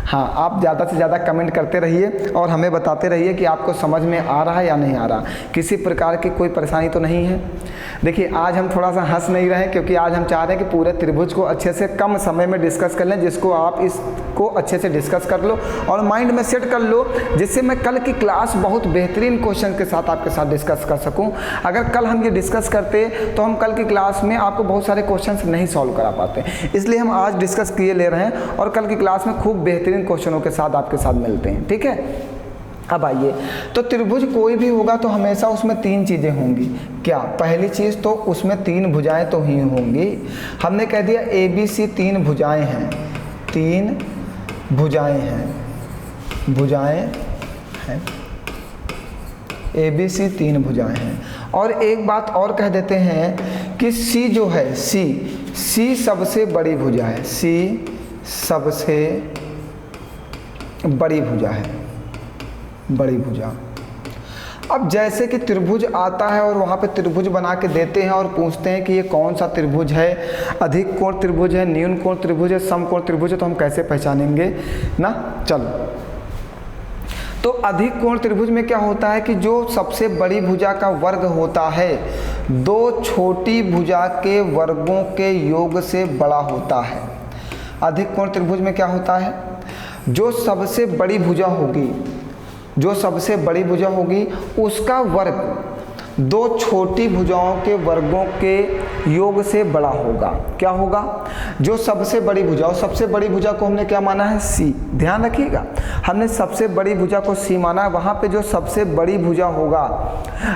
हाँ, आप ज़्यादा से ज़्यादा कमेंट करते रहिए और हमें बताते रहिए कि आपको समझ में आ रहा है या नहीं आ रहा, किसी प्रकार की कोई परेशानी तो नहीं है। देखिए, आज हम थोड़ा सा हंस नहीं रहे क्योंकि आज हम चाह रहे हैं कि पूरे त्रिभुज को अच्छे से कम समय में डिस्कस कर लें, जिसको आप इसको अच्छे से डिस्कस कर लो और माइंड में सेट कर लो, जिससे मैं कल की क्लास बहुत बेहतरीन क्वेश्चन के साथ आपके साथ डिस्कस कर सकूं। अगर कल हम ये डिस्कस करते तो हम कल की क्लास में आपको बहुत सारे क्वेश्चन नहीं सॉल्व करा पाते, इसलिए हम आज डिस्कस किए ले रहे हैं और कल की क्लास में खूब बेहतरीन क्वेश्चनों के साथ आपके साथ मिलते हैं, ठीक है। अब आइए, तो त्रिभुज कोई भी होगा तो हमेशा उसमें तीन चीज़ें होंगी। क्या? पहली चीज़ तो उसमें तीन भुजाएं तो ही होंगी। हमने कह दिया ABC तीन भुजाएं हैं, तीन भुजाएं हैं, भुजाएं हैं, ABC तीन भुजाएं हैं। और एक बात और कह देते हैं कि C जो है, C सबसे बड़ी भुजा है, C सबसे बड़ी भुजा है, बड़ी भुजा। अब जैसे कि त्रिभुज आता है और वहाँ पे त्रिभुज बना के देते हैं और पूछते हैं कि ये कौन सा त्रिभुज है, अधिक कोण त्रिभुज है, न्यून कोण त्रिभुज है, समकोण त्रिभुज है, तो हम कैसे पहचानेंगे ना। चलो, तो अधिक कोण त्रिभुज में क्या होता है कि जो सबसे बड़ी भुजा का वर्ग होता है दो छोटी भुजा के वर्गों के योग से बड़ा होता है। अधिक कोण त्रिभुज में क्या होता है, जो सबसे बड़ी भुजा होगी, जो सबसे बड़ी भुजा होगी उसका वर्ग दो छोटी भुजाओं के वर्गों के योग से बड़ा होगा। क्या होगा? जो सबसे बड़ी भुजा, और सबसे बड़ी भुजा को हमने क्या माना है? C। ध्यान रखिएगा, हमने सबसे बड़ी भुजा को C माना है। वहाँ पे जो सबसे बड़ी भुजा होगा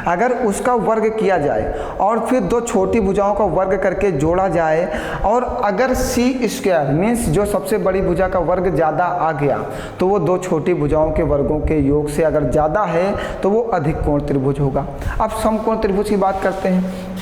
अगर उसका वर्ग किया जाए और फिर दो छोटी भुजाओं का वर्ग करके जोड़ा जाए और अगर C² मीन्स जो सबसे बड़ी भुजा का वर्ग ज़्यादा आ गया तो वो दो छोटी भुजाओं के वर्गों के योग से अगर ज़्यादा है तो वो अधिक कोण त्रिभुज होगा। अब समकोण त्रिभुज की बात करते हैं।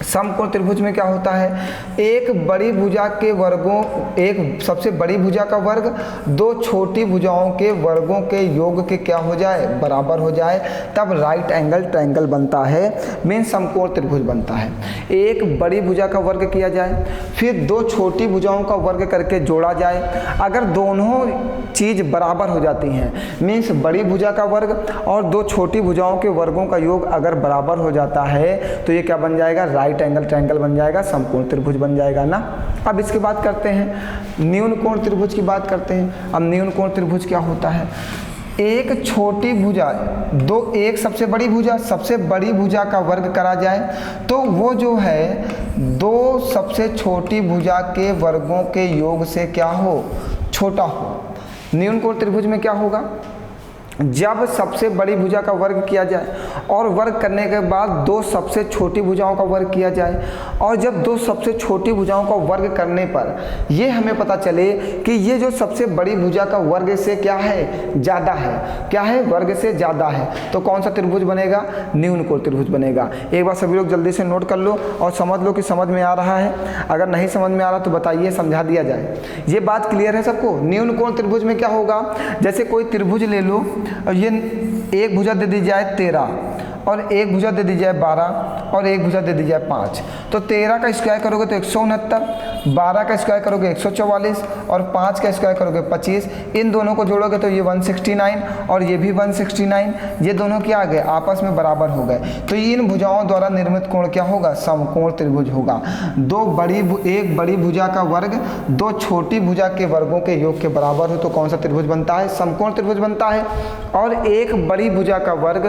समकोण त्रिभुज में क्या होता है, एक बड़ी भुजा के वर्गों, एक सबसे बड़ी भुजा का वर्ग दो छोटी भुजाओं के वर्गों के योग के क्या हो जाए? बराबर हो जाए, तब राइट एंगल ट्रायंगल बनता है, मेन समकोण त्रिभुज बनता है। एक बड़ी भुजा का वर्ग किया जाए, फिर दो छोटी भुजाओं का वर्ग करके जोड़ा जाए, अगर दोनों चीज़ बराबर हो जाती हैं, मीन्स बड़ी भुजा का वर्ग और दो छोटी भुजाओं के वर्गों का योग अगर बराबर हो जाता है तो ये क्या बन जाएगा? राइट एंगल ट्रायंगल बन जाएगा, समकोण त्रिभुज बन जाएगा ना। अब इसके बात करते हैं न्यून कोण त्रिभुज की बात करते हैं। अब न्यून कोण त्रिभुज क्या होता है, एक छोटी भुजा दो, एक सबसे बड़ी भुजा, सबसे बड़ी भुजा का वर्ग करा जाए तो वो जो है दो सबसे छोटी भुजा के वर्गों के योग से क्या हो? छोटा हो। न्यून कोण त्रिभुज में क्या होगा, जब सबसे बड़ी भुजा का वर्ग किया जाए और वर्ग करने के बाद दो सबसे छोटी भुजाओं का वर्ग किया जाए और जब दो सबसे छोटी भुजाओं का वर्ग करने पर ये हमें पता चले कि ये जो सबसे बड़ी भुजा का वर्ग से क्या है? ज़्यादा है। क्या है? वर्ग से ज़्यादा है, तो कौन सा त्रिभुज बनेगा? न्यून कोण त्रिभुज बनेगा। एक बार सभी लोग जल्दी से नोट कर लो और समझ लो कि समझ में आ रहा है। अगर नहीं समझ में आ रहा तो बताइए, समझा दिया जाए। ये बात क्लियर है सबको? न्यून कोण त्रिभुज में क्या होगा, जैसे कोई त्रिभुज ले लो और ये एक भुजा दे दी जाए 13 और एक भुजा दे दी जाए 12 और एक भुजा दे दी जाए 5, तो 13 का स्क्वायर करोगे तो 169, 12 का स्क्वायर करोगे 144 और 5 का स्क्वायर करोगे 25। इन दोनों को जोड़ोगे तो ये 169 और ये भी 169, ये दोनों क्या आ गए? आपस में बराबर हो गए। तो इन भुजाओं द्वारा निर्मित कोण क्या होगा? समकोण त्रिभुज होगा। एक बड़ी भुजा का वर्ग दो छोटी भुजा के वर्गों के योग के बराबर हो तो कौन सा त्रिभुज बनता है? समकोण त्रिभुज बनता है। और एक बड़ी भुजा का वर्ग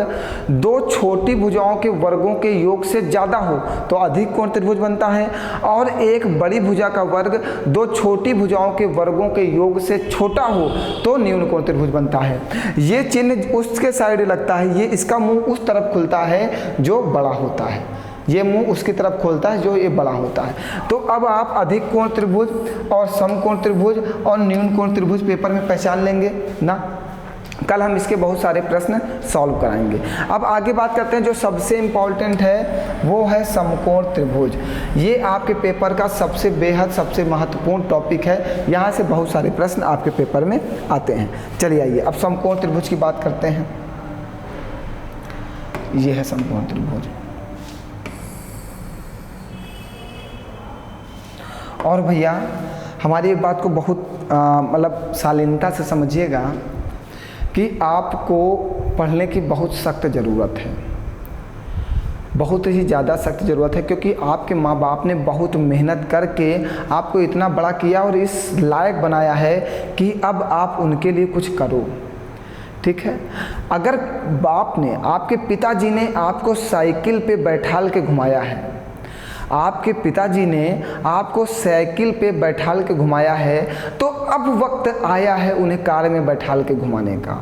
दो छोटी भुजाओं के वर्गों के योग से ज़्यादा हो तो अधिक कोण त्रिभुज बनता है। और एक बड़ी भुजा का वर्ग दो छोटी भुजाओं के वर्गों के योग से छोटा हो तो न्यून कोण त्रिभुज बनता है। ये चिन्ह उसके साइड लगता है, ये इसका मुंह उस तरफ खुलता है जो बड़ा होता है, ये मुंह उसकी तरफ खोलता है जो ये बड़ा होता है। तो अब आप अधिक कोण त्रिभुज और समकोण त्रिभुज और न्यून कोण त्रिभुज पेपर में पहचान लेंगे ना। कल हम इसके बहुत सारे प्रश्न सॉल्व कराएंगे। अब आगे बात करते हैं, जो सबसे इम्पॉर्टेंट है वो है समकोण त्रिभुज। ये आपके पेपर का सबसे बेहद सबसे महत्वपूर्ण टॉपिक है, यहाँ से बहुत सारे प्रश्न आपके पेपर में आते हैं। चलिए आइए अब समकोण त्रिभुज की बात करते हैं। ये है समकोण त्रिभुज। और भैया हमारी एक बात को बहुत मतलब शालीनता से समझिएगा कि आपको पढ़ने की बहुत सख्त ज़रूरत है, बहुत ही ज़्यादा सख्त ज़रूरत है, क्योंकि आपके माँ बाप ने बहुत मेहनत करके आपको इतना बड़ा किया और इस लायक बनाया है कि अब आप उनके लिए कुछ करो। ठीक है, अगर बाप ने, आपके पिताजी ने आपको साइकिल पे बैठाल के घुमाया है, आपके पिताजी ने आपको साइकिल पे बैठाल के घुमाया है, तो अब वक्त आया है उन्हें कार में बैठाल के घुमाने का।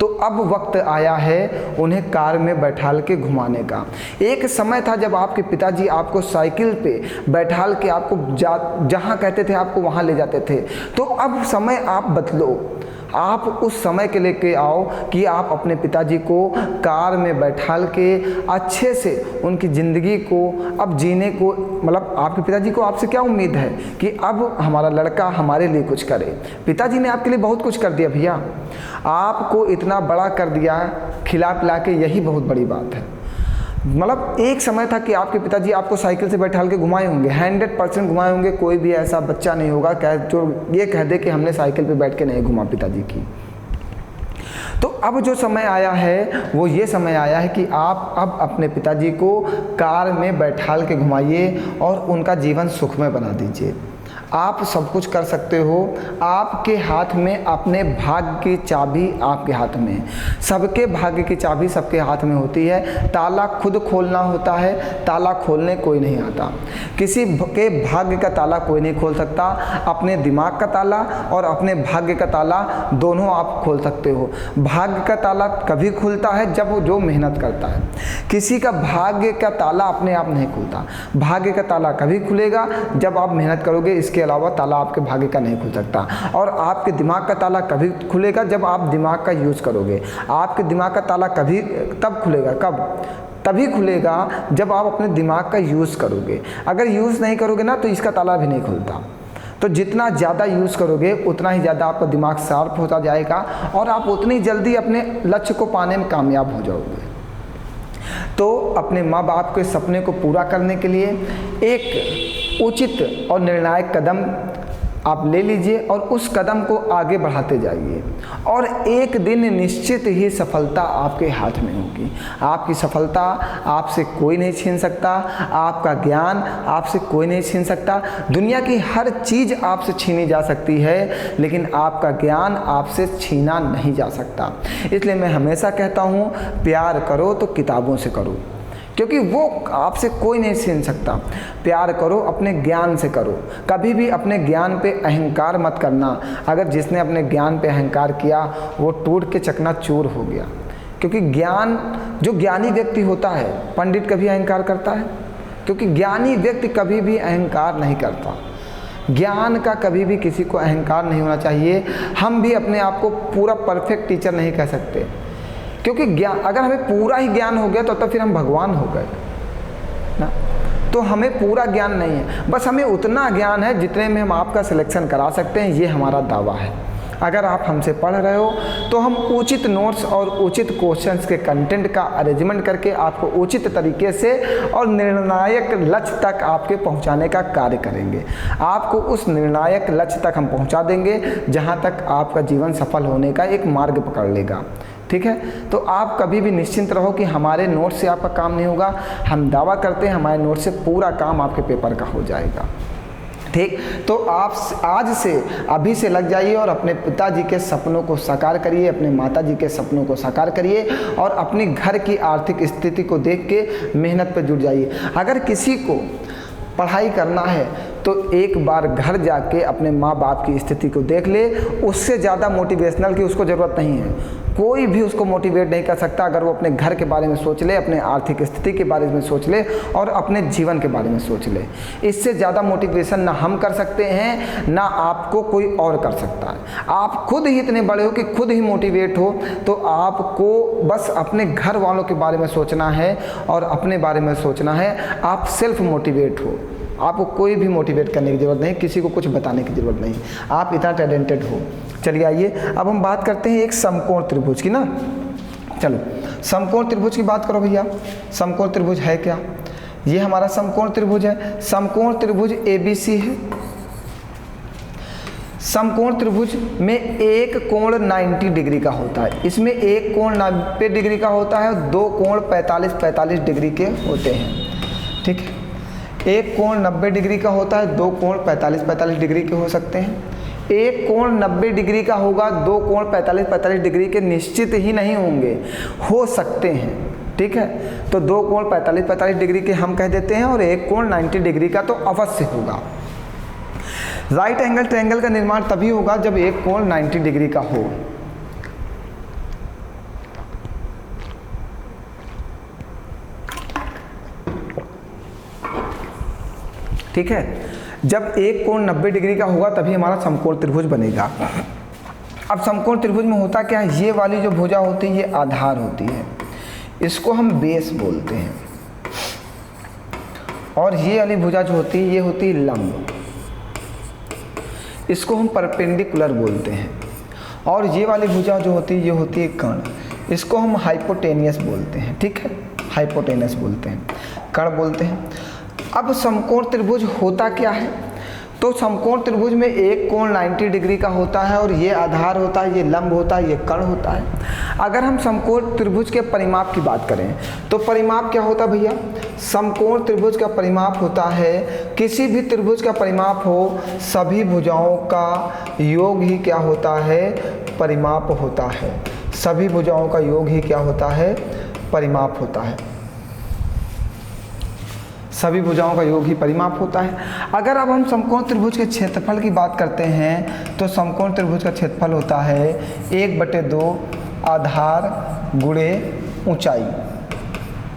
तो अब वक्त आया है उन्हें कार में बैठाल के घुमाने का। एक समय था जब आपके पिताजी आपको साइकिल पे बैठाल के आपको जहाँ कहते थे आपको वहाँ ले जाते थे। तो अब समय आप बदलो, आप उस समय के लेके आओ कि आप अपने पिताजी को कार में बैठाल के अच्छे से उनकी ज़िंदगी को अब जीने को, मतलब आपके पिताजी को आपसे क्या उम्मीद है कि अब हमारा लड़का हमारे लिए कुछ करे। पिताजी ने आपके लिए बहुत कुछ कर दिया भैया, आपको इतना बड़ा कर दिया खिला पिला के, यही बहुत बड़ी बात है। मतलब एक समय था कि आपके पिताजी आपको साइकिल से बैठाल के घुमाए होंगे, 100% घुमाए होंगे। कोई भी ऐसा बच्चा नहीं होगा जो ये कह दे कि हमने साइकिल पे बैठ के नहीं घुमा पिताजी की। तो अब जो समय आया है वो ये समय आया है कि आप अब अपने पिताजी को कार में बैठाल के घुमाइए और उनका जीवन सुखमय बना दीजिए। आप सब कुछ कर सकते हो, आपके हाथ में अपने भाग्य की चाबी आपके हाथ में है। सबके भाग्य की चाबी सबके हाथ में होती है, ताला खुद खोलना होता है, ताला खोलने कोई नहीं आता। किसी के भाग्य का ताला कोई नहीं खोल सकता, अपने दिमाग का ताला और अपने भाग्य का ताला दोनों आप खोल सकते हो। भाग्य का ताला कभी खुलता है जब वो जो मेहनत करता है, किसी का भाग्य का ताला अपने आप नहीं खुलता। भाग्य का ताला कभी खुलेगा जब आप मेहनत करोगे, इसके अलावा ताला आपके भाग्य का नहीं खुल सकता। और आपके दिमाग का ताला कभी खुलेगा जब आप दिमाग का यूज़ करोगे। आपके दिमाग का ताला कभी तब खुलेगा, कब? तभी खुलेगा जब आप अपने दिमाग का यूज़ करोगे। अगर यूज़ नहीं करोगे ना तो इसका ताला भी नहीं खुलता। तो जितना ज़्यादा यूज़ करोगे उतना ही ज़्यादा आपका दिमाग शार्प होता जाएगा और आप उतनी जल्दी अपने लक्ष्य को पाने में कामयाब हो जाओगे। तो अपने माँ बाप के सपने को पूरा करने के लिए एक उचित और निर्णायक कदम आप ले लीजिए और उस कदम को आगे बढ़ाते जाइए और एक दिन निश्चित ही सफलता आपके हाथ में होगी। आपकी सफलता आपसे कोई नहीं छीन सकता, आपका ज्ञान आपसे कोई नहीं छीन सकता। दुनिया की हर चीज़ आपसे छीनी जा सकती है लेकिन आपका ज्ञान आपसे छीना नहीं जा सकता। इसलिए मैं हमेशा कहता हूँ, प्यार करो तो किताबों से करो, क्योंकि वो आपसे कोई नहीं छीन सकता। प्यार करो, अपने ज्ञान से करो। कभी भी अपने ज्ञान पे अहंकार मत करना। अगर जिसने अपने ज्ञान पे अहंकार किया वो टूट के चकनाचूर हो गया। क्योंकि ज्ञान, जो ज्ञानी व्यक्ति होता है, पंडित कभी अहंकार करता है? क्योंकि ज्ञानी व्यक्ति कभी भी अहंकार नहीं करता। ज्ञान का कभी भी किसी को अहंकार नहीं होना चाहिए। हम भी अपने आप को पूरा परफेक्ट टीचर नहीं कह सकते, क्योंकि ज्ञान, अगर हमें पूरा ही ज्ञान हो गया तो फिर हम भगवान हो गए ना। तो हमें पूरा ज्ञान नहीं है, बस हमें उतना ज्ञान है जितने में हम आपका सिलेक्शन करा सकते हैं। ये हमारा दावा है। अगर आप हमसे पढ़ रहे हो तो हम उचित नोट्स और उचित क्वेश्चंस के कंटेंट का अरेंजमेंट करके आपको उचित तरीके से और निर्णायक लक्ष्य तक आपके पहुंचाने का कार्य करेंगे। आपको उस निर्णायक लक्ष्य तक हम पहुंचा देंगे जहां तक आपका जीवन सफल होने का एक मार्ग पकड़ लेगा। ठीक है, तो आप कभी भी निश्चिंत रहो कि हमारे नोट से आपका काम नहीं होगा। हम दावा करते हैं हमारे नोट से पूरा काम आपके पेपर का हो जाएगा। ठीक, तो आप आज से, अभी से लग जाइए और अपने पिताजी के सपनों को साकार करिए, अपने माताजी के सपनों को साकार करिए और अपने घर की आर्थिक स्थिति को देख के मेहनत पर जुट जाइए। अगर किसी को पढ़ाई करना है तो एक बार घर जाके अपने माँ बाप की स्थिति को देख ले। उससे ज़्यादा मोटिवेशनल की उसको ज़रूरत नहीं है। कोई भी उसको मोटिवेट नहीं कर सकता अगर वो अपने घर के बारे में सोच ले, अपने आर्थिक स्थिति के बारे में सोच ले और अपने जीवन के बारे में सोच ले। इससे ज़्यादा मोटिवेशन ना हम कर सकते हैं, ना आपको कोई और कर सकता है। आप खुद ही इतने बड़े हो कि खुद ही मोटिवेट हो, तो आपको बस अपने घर वालों के बारे में सोचना है और अपने बारे में सोचना है। आप सेल्फ मोटिवेट हो, आपको कोई भी मोटिवेट करने की ज़रूरत नहीं, किसी को कुछ बताने की ज़रूरत नहीं, आप इतना टैलेंटेड हो। चलिए आइए अब हम बात करते हैं एक समकोण त्रिभुज की ना। चलो समकोण त्रिभुज की बात करो भैया। समकोण त्रिभुज है क्या? ये हमारा समकोण त्रिभुज है। समकोण त्रिभुज ABC है। समकोण त्रिभुज में एक कोण 90 डिग्री का होता है, इसमें एक कोण 90 डिग्री का होता है और दो कोण 45 डिग्री के होते हैं। ठीक है, एक कोण 90 डिग्री का होता है, दो कोण 45 डिग्री के हो सकते हैं। एक कोण 90 डिग्री का होगा, दो कोण 45 डिग्री के निश्चित ही नहीं होंगे, हो सकते हैं। ठीक है, तो दो कोण 45 डिग्री के हम कह देते हैं और एक कोण 90 डिग्री का तो अवश्य होगा। राइट एंगल ट्रायंगल का निर्माण तभी होगा जब एक कोण 90 डिग्री का हो। ठीक है, जब एक कोण 90 डिग्री का होगा तभी हमारा समकोण त्रिभुज बनेगा। अब समकोण त्रिभुज में होता क्या है, ये वाली जो भुजा होती है ये आधार होती है, इसको हम बेस बोलते हैं, और ये वाली भुजा जो होती है ये होती है लंब, इसको हम परपेंडिकुलर बोलते हैं। और ये वाली भुजा जो होती है ये होती है कर्ण, इसको हम हाइपोटेनियस बोलते हैं। ठीक है, हाइपोटेनियस बोलते हैं, कर्ण बोलते हैं। अब समकोण त्रिभुज होता क्या है, तो समकोण त्रिभुज में एक कोण 90 डिग्री का होता है और ये आधार होता है, ये लंब होता है, ये कर्ण होता है। अगर हम समकोण त्रिभुज के परिमाप की बात करें तो परिमाप क्या होता है भैया, समकोण त्रिभुज का परिमाप होता है, किसी भी त्रिभुज का परिमाप हो सभी भुजाओं का योग ही क्या होता है, परिमाप होता है। सभी भुजाओं का योग ही क्या होता है, परिमाप होता है। सभी भुजाओं का योग ही परिमाप होता है। अगर अब हम समकोण त्रिभुज के क्षेत्रफल की बात करते हैं तो समकोण त्रिभुज का क्षेत्रफल होता है 1/2 आधार गुणे ऊंचाई,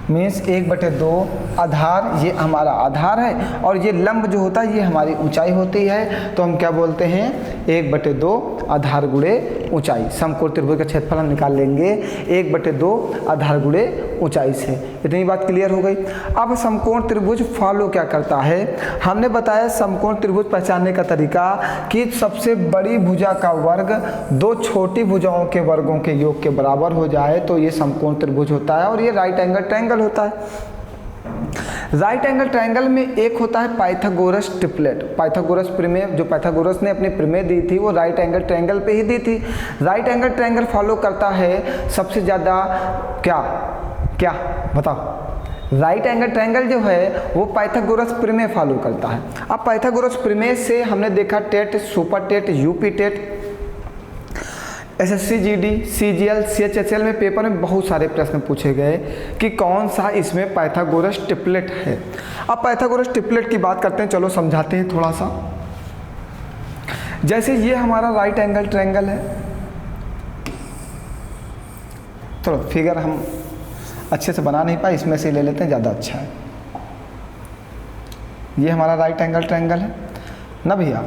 मीन्स 1/2 आधार, ये हमारा आधार है और ये लंब जो होता है ये हमारी ऊंचाई होती है, तो हम क्या बोलते हैं 1/2 आधार गुणे ऊंचाई। समकोण त्रिभुज का क्षेत्रफल हम निकाल लेंगे 1/2 आधार गुणे ऊंचाई से। इतनी बात क्लियर हो गई। अब समकोण त्रिभुज फॉलो क्या करता है, हमने बताया समकोण त्रिभुज पहचानने का तरीका कि सबसे बड़ी भुजा का वर्ग दो छोटी भुजाओं के वर्गों के योग के बराबर हो जाए तो ये समकोण त्रिभुज होता है और ये राइट एंगल ट्रायंगल होता है। राइट एंगल ट्रायंगल में एक होता है पाइथागोरस ट्रिपलेट। पाइथागोरस प्रमेय जो पाइथागोरस ने अपनी प्रमेय दी थी वो राइट एंगल ट्रायंगल पे ही दी थी। राइट एंगल ट्रायंगल फॉलो करता है सबसे ज़्यादा क्या क्या बताओ, राइट एंगल ट्रायंगल जो है वो पाइथागोरस प्रमेय फॉलो करता है। अब पाइथागोरस प्रमेय से हमने देखा TET, super TET, UP TET, SSC GD, CGL, CHSL में पेपर में बहुत सारे प्रश्न पूछे गए कि कौन सा इसमें पाइथागोरस ट्रिपलेट है। अब पाइथागोरस ट्रिपलेट की बात करते हैं, चलो समझाते हैं थोड़ा सा। जैसे ये हमारा राइट एंगल ट्रायंगल है, चलो फिगर हम अच्छे से बना नहीं पाए, इसमें से ले लेते हैं, ज़्यादा अच्छा है। ये हमारा राइट एंगल ट्रायंगल है ना भैया,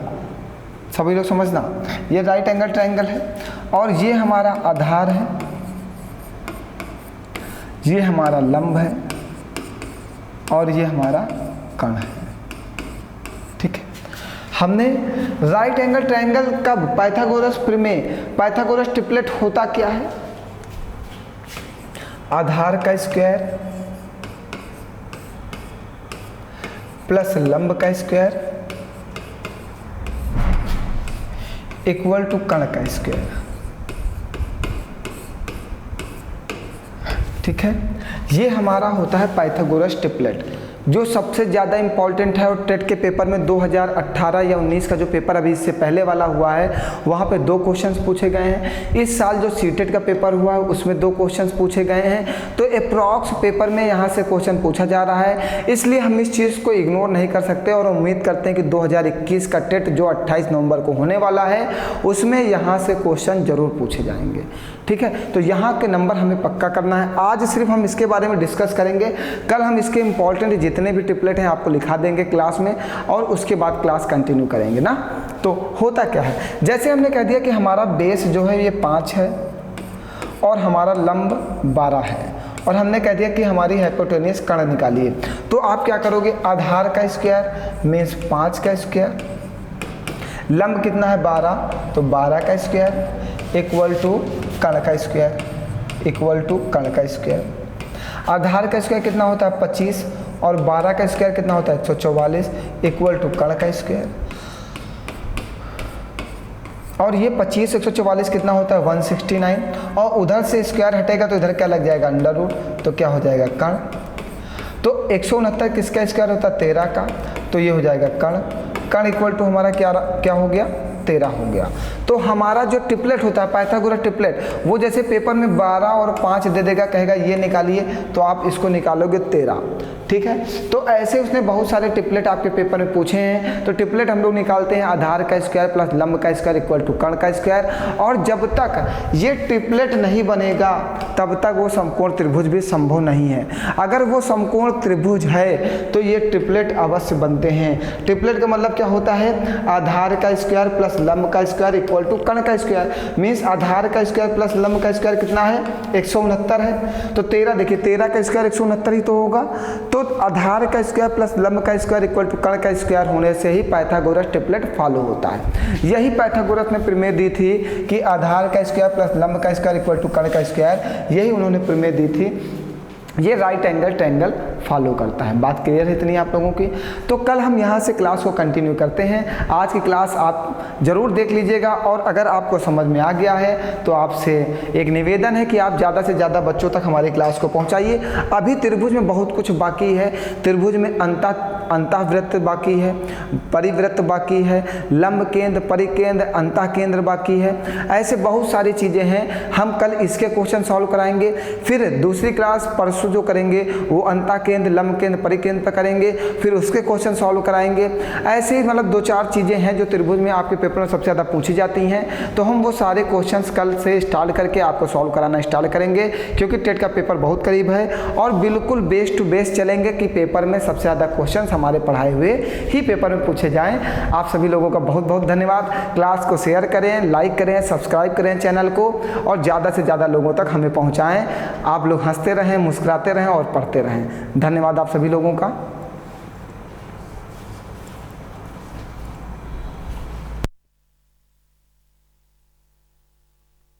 सभी लोग समझना, ये राइट एंगल ट्रायंगल है और ये हमारा आधार है, ये हमारा लंब है और ये हमारा कर्ण है। ठीक है, हमने राइट एंगल ट्रायंगल कब, पाइथागोरस प्रमेय, पाइथागोरस ट्रिपलेट होता क्या है, आधार का स्क्वायर प्लस लंब का स्क्वायर इक्वल टू कर्ण का स्क्वायर। ठीक है, ये हमारा होता है पाइथागोरस ट्रिपलेट, जो सबसे ज़्यादा इंपॉर्टेंट है। और टेट के पेपर में 2018 या 19 का जो पेपर अभी इससे पहले वाला हुआ है वहाँ पे 2 क्वेश्चंस पूछे गए हैं। इस साल जो सीटेट का पेपर हुआ है उसमें 2 क्वेश्चंस पूछे गए हैं, तो अप्रॉक्स पेपर में यहाँ से क्वेश्चन पूछा जा रहा है, इसलिए हम इस चीज़ को इग्नोर नहीं कर सकते और उम्मीद करते हैं कि 2021 का टेट जो 28 नवंबर को होने वाला है उसमें यहाँ से क्वेश्चन जरूर पूछे जाएंगे। ठीक है, तो यहाँ के नंबर हमें पक्का करना है। आज सिर्फ हम इसके बारे में डिस्कस करेंगे, कल हम इसके इंपॉर्टेंट जितने भी ट्रिपलेट हैं आपको लिखा देंगे क्लास में और उसके बाद क्लास कंटिन्यू करेंगे ना। तो होता क्या है, जैसे हमने कह दिया कि हमारा बेस जो है ये 5 है और हमारा लंब 12 है और हमने कह दिया कि हमारी हाइपोटेनियस कर्ण निकालिए, तो आप क्या करोगे, आधार का स्क्वायर मीन्स 5 का स्क्वायर, लंब कितना है 12 तो 12 का स्क्वायर इक्वल टू कर्ण का स्क्वायर इक्वल टू कर्ण का स्क्वायर। आधार का स्क्वायर कितना होता है 25 और 12 का स्क्वायर कितना होता है 144 इक्वल टू कर्ण का स्क्वायर। और ये 25 144 कितना होता है 169, और उधर से स्क्वायर हटेगा तो इधर क्या लग जाएगा अंडर रूट, तो क्या हो जाएगा कर्ण। तो 169 किसका स्क्वायर होता है 13 का, तो ये हो जाएगा कर्ण। कर्ण इक्वल टू हमारा क्या हो गया 13 हो गया। तो हमारा जो ट्रिपलेट होता है पाइथागोरस ट्रिपलेट, वो जैसे पेपर में 12 और 5 दे देगा, कहेगा ये निकालिए, तो आप इसको निकालोगे 13, ठीक है। तो ऐसे उसने बहुत सारे ट्रिपलेट आपके पेपर में पूछे हैं। तो ट्रिपलेट हम लोग निकालते हैं आधार का स्क्वायर प्लस लंब का स्क्वायर इक्वल टू कर्ण का स्क्वायर, और जब तक ये ट्रिपलेट नहीं बनेगा तब तक वो समकोण त्रिभुज भी संभव नहीं है। अगर वो समकोण त्रिभुज है तो ये ट्रिपलेट अवश्य बनते हैं। ट्रिपलेट का मतलब क्या होता है, आधार का स्क्वायर प्लस लंब का स्क्वायर इक्वल टू कर्ण का स्क्वायर, मीन्स आधार का स्क्वायर प्लस लंब का स्क्वायर कितना है 169 है। तो 13 देखिए 13 का स्क्वायर 169 ही तो होगा। तो आधार का स्क्वायर प्लस लंब का स्क्वायर इक्वल टू कर्ण का स्क्वायर होने से ही पाइथागोरस ट्रिपलेट फॉलो होता है। यही पाइथागोरस ने प्रमेय दी थी कि आधार का स्क्वायर प्लस लंब का स्क्वायर इक्वल टू कर्ण का स्क्वायर, यही उन्होंने प्रमेय दी थी। ये राइट एंगल ट्रायंगल फॉलो करता है। बात क्लियर है इतनी आप लोगों की। तो कल हम यहाँ से क्लास को कंटिन्यू करते हैं। आज की क्लास आप ज़रूर देख लीजिएगा, और अगर आपको समझ में आ गया है तो आपसे एक निवेदन है कि आप ज़्यादा से ज़्यादा बच्चों तक हमारी क्लास को पहुँचाइए। अभी त्रिभुज में बहुत कुछ बाकी है। त्रिभुज में अंतःवृत्त बाकी है, परिवृत्त बाकी है, लंब केंद्र, परिकेंद्र, अंतः केंद्र बाकी है। ऐसे बहुत सारी चीज़ें हैं। हम कल इसके क्वेश्चन सॉल्व कराएंगे। फिर दूसरी क्लास परसों जो करेंगे वो अंतः केंद्र, लंब केंद्र, परिकेंद्र पर करेंगे, फिर उसके क्वेश्चन सॉल्व कराएंगे। ऐसे ही मतलब 2-4 चीज़ें हैं जो त्रिभुज में आपके पेपर में सबसे ज़्यादा पूछी जाती हैं। तो हम वो सारे क्वेश्चंस कल से स्टार्ट करके आपको सॉल्व कराना स्टार्ट करेंगे, क्योंकि टेट का पेपर बहुत करीब है, और बिल्कुल बेस टू बेस चलेंगे कि पेपर में सबसे ज़्यादा क्वेश्चन हमारे पढ़ाए हुए ही पेपर में पूछे जाएँ। आप सभी लोगों का बहुत बहुत धन्यवाद। क्लास को शेयर करें, लाइक करें, सब्सक्राइब करें चैनल को, और ज़्यादा से ज़्यादा लोगों तक हमें पहुँचाएँ। आप लोग हंसते रहें, मुस्कुराते रहें और पढ़ते रहें। धन्यवाद आप सभी लोगों का।